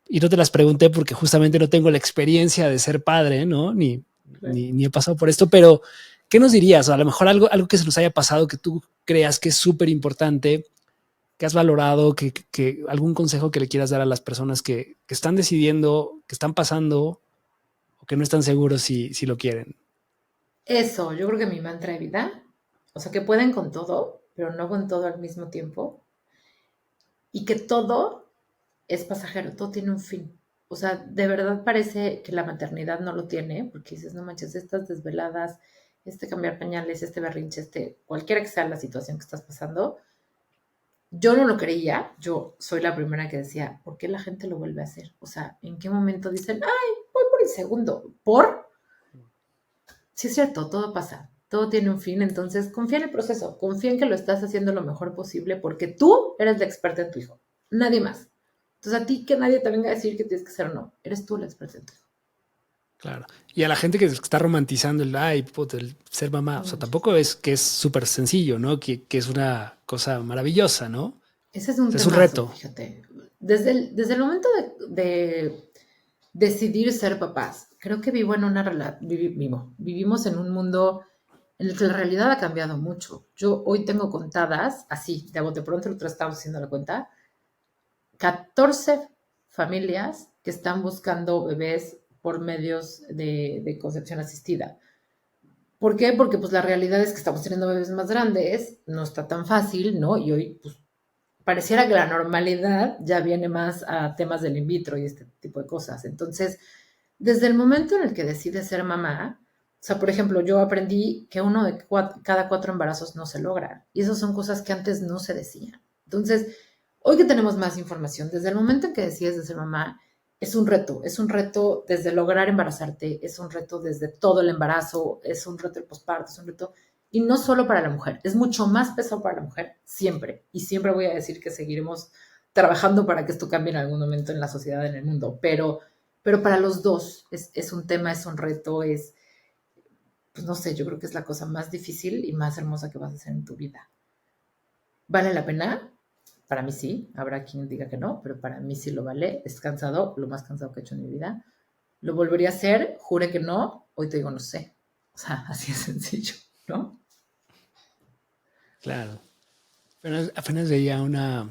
Speaker 2: y no te las pregunté porque justamente no tengo la experiencia de ser padre, ¿no?
Speaker 1: Claro.
Speaker 2: Ni he pasado por esto, pero ¿qué nos dirías? O a lo mejor algo que se nos haya pasado que tú creas que es súper importante, que has valorado, algún consejo que le quieras dar a las personas que están decidiendo, que están pasando o que no están seguros si lo quieren.
Speaker 1: Eso, yo creo que mi mantra de vida, o sea, que pueden con todo, pero no con todo al mismo tiempo, y que todo es pasajero, todo tiene un fin. O sea, de verdad parece que la maternidad no lo tiene, porque dices, no manches, estas desveladas, este cambiar pañales, este berrinche, cualquiera que sea la situación que estás pasando, yo no lo creía, yo soy la primera que decía, ¿por qué la gente lo vuelve a hacer? O sea, ¿en qué momento dicen, ay, voy por el segundo? ¿Por? Sí es cierto, todo pasa, todo tiene un fin, entonces confía en el proceso, confía en que lo estás haciendo lo mejor posible porque tú eres la experta en tu hijo, nadie más. Entonces a ti que nadie te venga a decir que tienes que ser o no, eres tú la experta en tu hijo.
Speaker 2: Claro. Y a la gente que está romantizando ay, puto, el ser mamá, o
Speaker 1: No
Speaker 2: sea,
Speaker 1: manches.
Speaker 2: tampoco es que es súper sencillo, ¿no? Que es una cosa maravillosa, ¿no? O
Speaker 1: Ese es un
Speaker 2: sea, es un
Speaker 1: temazo,
Speaker 2: reto.
Speaker 1: fíjate. Desde el momento de decidir ser papás, creo que vivo en una vivimos en un mundo en el que la realidad ha cambiado mucho. Yo hoy tengo contadas, así, de bote pronto, el otro estamos haciendo la cuenta, 14 familias que están buscando bebés por medios de concepción asistida. ¿Por qué? Porque pues la realidad es que estamos teniendo bebés más grandes, no está tan fácil, ¿no? Y hoy pues pareciera que la normalidad ya viene más a temas del in vitro y este tipo de cosas. Entonces, desde el momento en el que decides ser mamá, o sea, por ejemplo, yo aprendí que uno de cada 4 embarazos no se logra. Y esas son cosas que antes no se decían. Entonces, hoy que tenemos más información, desde el momento en que decides de ser mamá, es un reto desde lograr embarazarte, es un reto desde todo el embarazo, es un reto el posparto, es un reto, y no solo para la mujer, es mucho más pesado para la mujer, siempre, y siempre voy a decir que seguiremos trabajando para que esto cambie en algún momento en la sociedad, en el mundo, pero para los dos es un tema, es un reto, pues no sé, yo creo que es la cosa más difícil y más hermosa que vas a hacer en tu vida. ¿Vale la pena? para mí sí, habrá quien diga que no, pero para mí sí lo vale. Es cansado, lo más cansado que he hecho en mi vida. ¿Lo volvería a hacer? Juré que no. Hoy te digo, no sé. O sea, así es sencillo, ¿no?
Speaker 2: Claro. Apenas veía una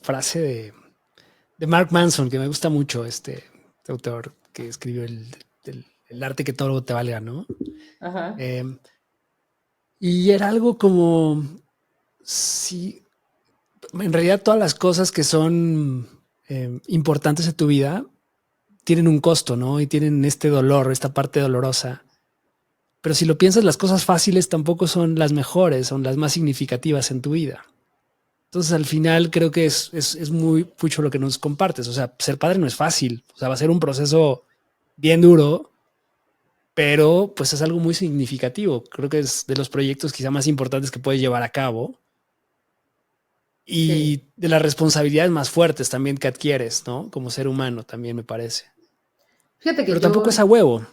Speaker 2: frase de Mark Manson que me gusta mucho, este autor que escribió el arte que todo te valga, ¿no?
Speaker 1: Ajá.
Speaker 2: Y era algo como si en realidad todas las cosas que son importantes en tu vida tienen un costo, ¿no? Y tienen este dolor, esta parte dolorosa. Pero si lo piensas, las cosas fáciles tampoco son las mejores, son las más significativas en tu vida. Entonces, al final, creo que es muy mucho lo que nos compartes. O sea, ser padre no es fácil. O sea, va a ser un proceso bien duro, pero pues es algo muy significativo. Creo que es de los proyectos quizá más importantes que puedes llevar a cabo
Speaker 1: Sí.
Speaker 2: y de las responsabilidades más fuertes también que adquieres, ¿no? Como ser humano también me parece.
Speaker 1: Fíjate que
Speaker 2: Pero tampoco es a huevo.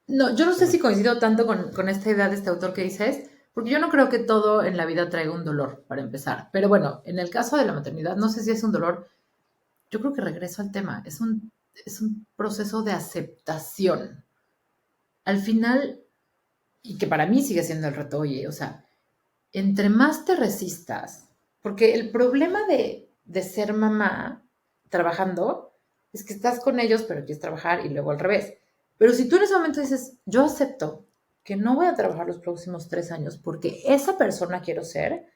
Speaker 1: no, yo no sé
Speaker 2: Perdón.
Speaker 1: si coincido tanto con esta idea de este autor que dices, porque yo no creo que todo en la vida traiga un dolor, para empezar. Pero bueno, en el caso de la maternidad, no sé si es un dolor, yo creo que regreso al tema, es un proceso de aceptación. Al final, y que para mí sigue siendo el reto, oye, o sea, entre más te resistas, porque el problema de ser mamá trabajando es que estás con ellos, pero quieres trabajar y luego al revés. Pero si tú en ese momento dices, yo acepto que no voy a trabajar los próximos 3 años porque esa persona quiero ser,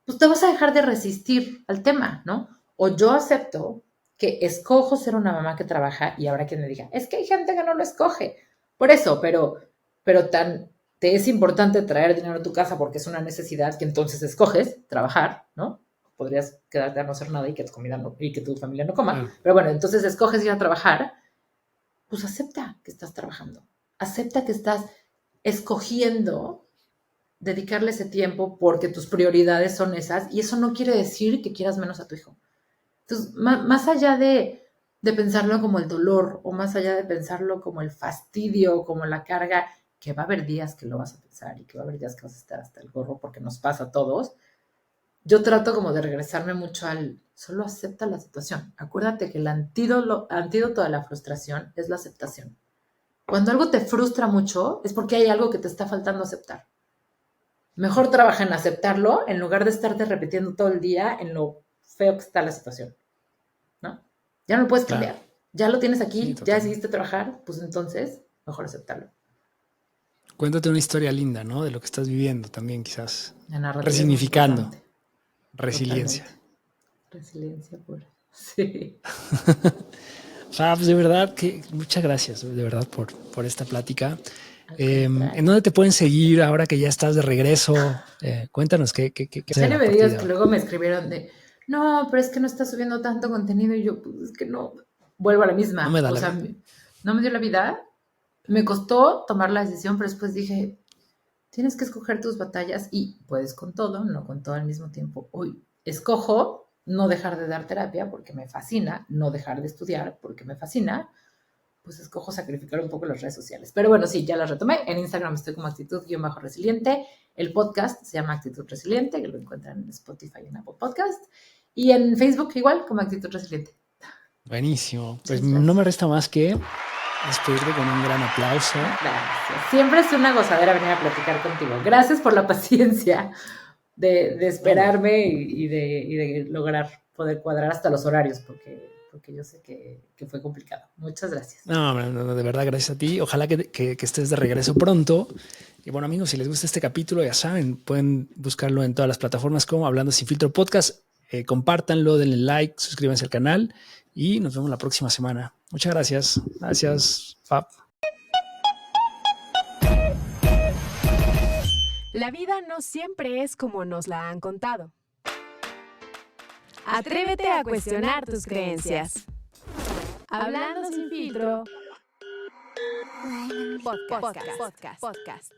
Speaker 1: pues te vas a dejar de resistir al tema, ¿no? O yo acepto que escojo ser una mamá que trabaja y habrá quien me diga, es que hay gente que no lo escoge. Por eso, pero tan te es importante traer dinero a tu casa porque es una necesidad que entonces escoges trabajar, ¿no? Podrías quedarte a no hacer nada y que tu comida no, y que tu familia no coma,
Speaker 2: Claro.
Speaker 1: pero bueno, entonces escoges ir a trabajar, pues acepta que estás trabajando, acepta que estás escogiendo dedicarle ese tiempo porque tus prioridades son esas y eso no quiere decir que quieras menos a tu hijo. Entonces, más allá de pensarlo como el dolor o más allá de pensarlo como el fastidio, como la carga, que va a haber días que lo vas a pensar y que va a haber días que vas a estar hasta el gorro porque nos pasa a todos, yo trato como de regresarme mucho al solo acepta la situación. Acuérdate que el antídoto de la frustración es la aceptación. Cuando algo te frustra mucho es porque hay algo que te está faltando aceptar. Mejor trabaja en aceptarlo en lugar de estarte repitiendo todo el día en lo feo que está la situación, ¿no? Ya no lo puedes
Speaker 2: Claro.
Speaker 1: cambiar. Ya lo tienes
Speaker 2: Sí,
Speaker 1: aquí, ya
Speaker 2: totalmente.
Speaker 1: decidiste trabajar, pues entonces mejor aceptarlo.
Speaker 2: Cuéntate una historia linda, ¿no? De lo que estás viviendo también, quizás.
Speaker 1: La narrativa es muy
Speaker 2: Resignificando.
Speaker 1: importante,
Speaker 2: Resiliencia.
Speaker 1: totalmente. Resiliencia pura. Sí.
Speaker 2: Pues de verdad que muchas gracias, de verdad, por esta plática.
Speaker 1: Al
Speaker 2: ¿En
Speaker 1: contrario.
Speaker 2: dónde te pueden seguir ahora que ya estás de regreso? Cuéntanos qué
Speaker 1: Ya
Speaker 2: hacer
Speaker 1: no
Speaker 2: a
Speaker 1: me
Speaker 2: partir
Speaker 1: digas
Speaker 2: de
Speaker 1: que
Speaker 2: ahora.
Speaker 1: luego me escribieron de, no, pero es que no estás subiendo tanto contenido y yo, pues es que no, vuelvo a la
Speaker 2: No me
Speaker 1: misma.
Speaker 2: da
Speaker 1: O
Speaker 2: la
Speaker 1: sea,
Speaker 2: vida.
Speaker 1: no me dio la vida. Me costó tomar la decisión, pero después dije, tienes que escoger tus batallas y puedes con todo, no con todo al mismo tiempo. Hoy escojo no dejar de dar terapia porque me fascina, no dejar de estudiar porque me fascina, pues escojo sacrificar un poco las redes sociales. Pero bueno, sí, ya las retomé. En Instagram estoy como actitud-resiliente. El podcast se llama Actitud Resiliente, que lo encuentran en Spotify y en Apple Podcast. Y en Facebook igual, como Actitud Resiliente.
Speaker 2: Buenísimo. Pues
Speaker 1: Muchas
Speaker 2: no me
Speaker 1: gracias.
Speaker 2: resta más que despedirte con un gran aplauso.
Speaker 1: Gracias. Siempre es una gozadera venir a platicar contigo. Gracias por la paciencia de
Speaker 2: No,
Speaker 1: esperarme y de lograr poder cuadrar hasta los horarios, porque yo sé que fue complicado. Muchas gracias.
Speaker 2: de verdad, gracias a ti. Ojalá que estés de regreso pronto. Y bueno, amigos, si les gusta este capítulo, ya saben, pueden buscarlo en todas las plataformas como Hablando Sin Filtro Podcast. Compártanlo, denle like, suscríbanse al canal y nos vemos la próxima semana. Muchas gracias. Gracias, Fab.
Speaker 3: La vida no siempre es como nos la han contado. Atrévete a cuestionar tus creencias. Hablando sin filtro. Podcast.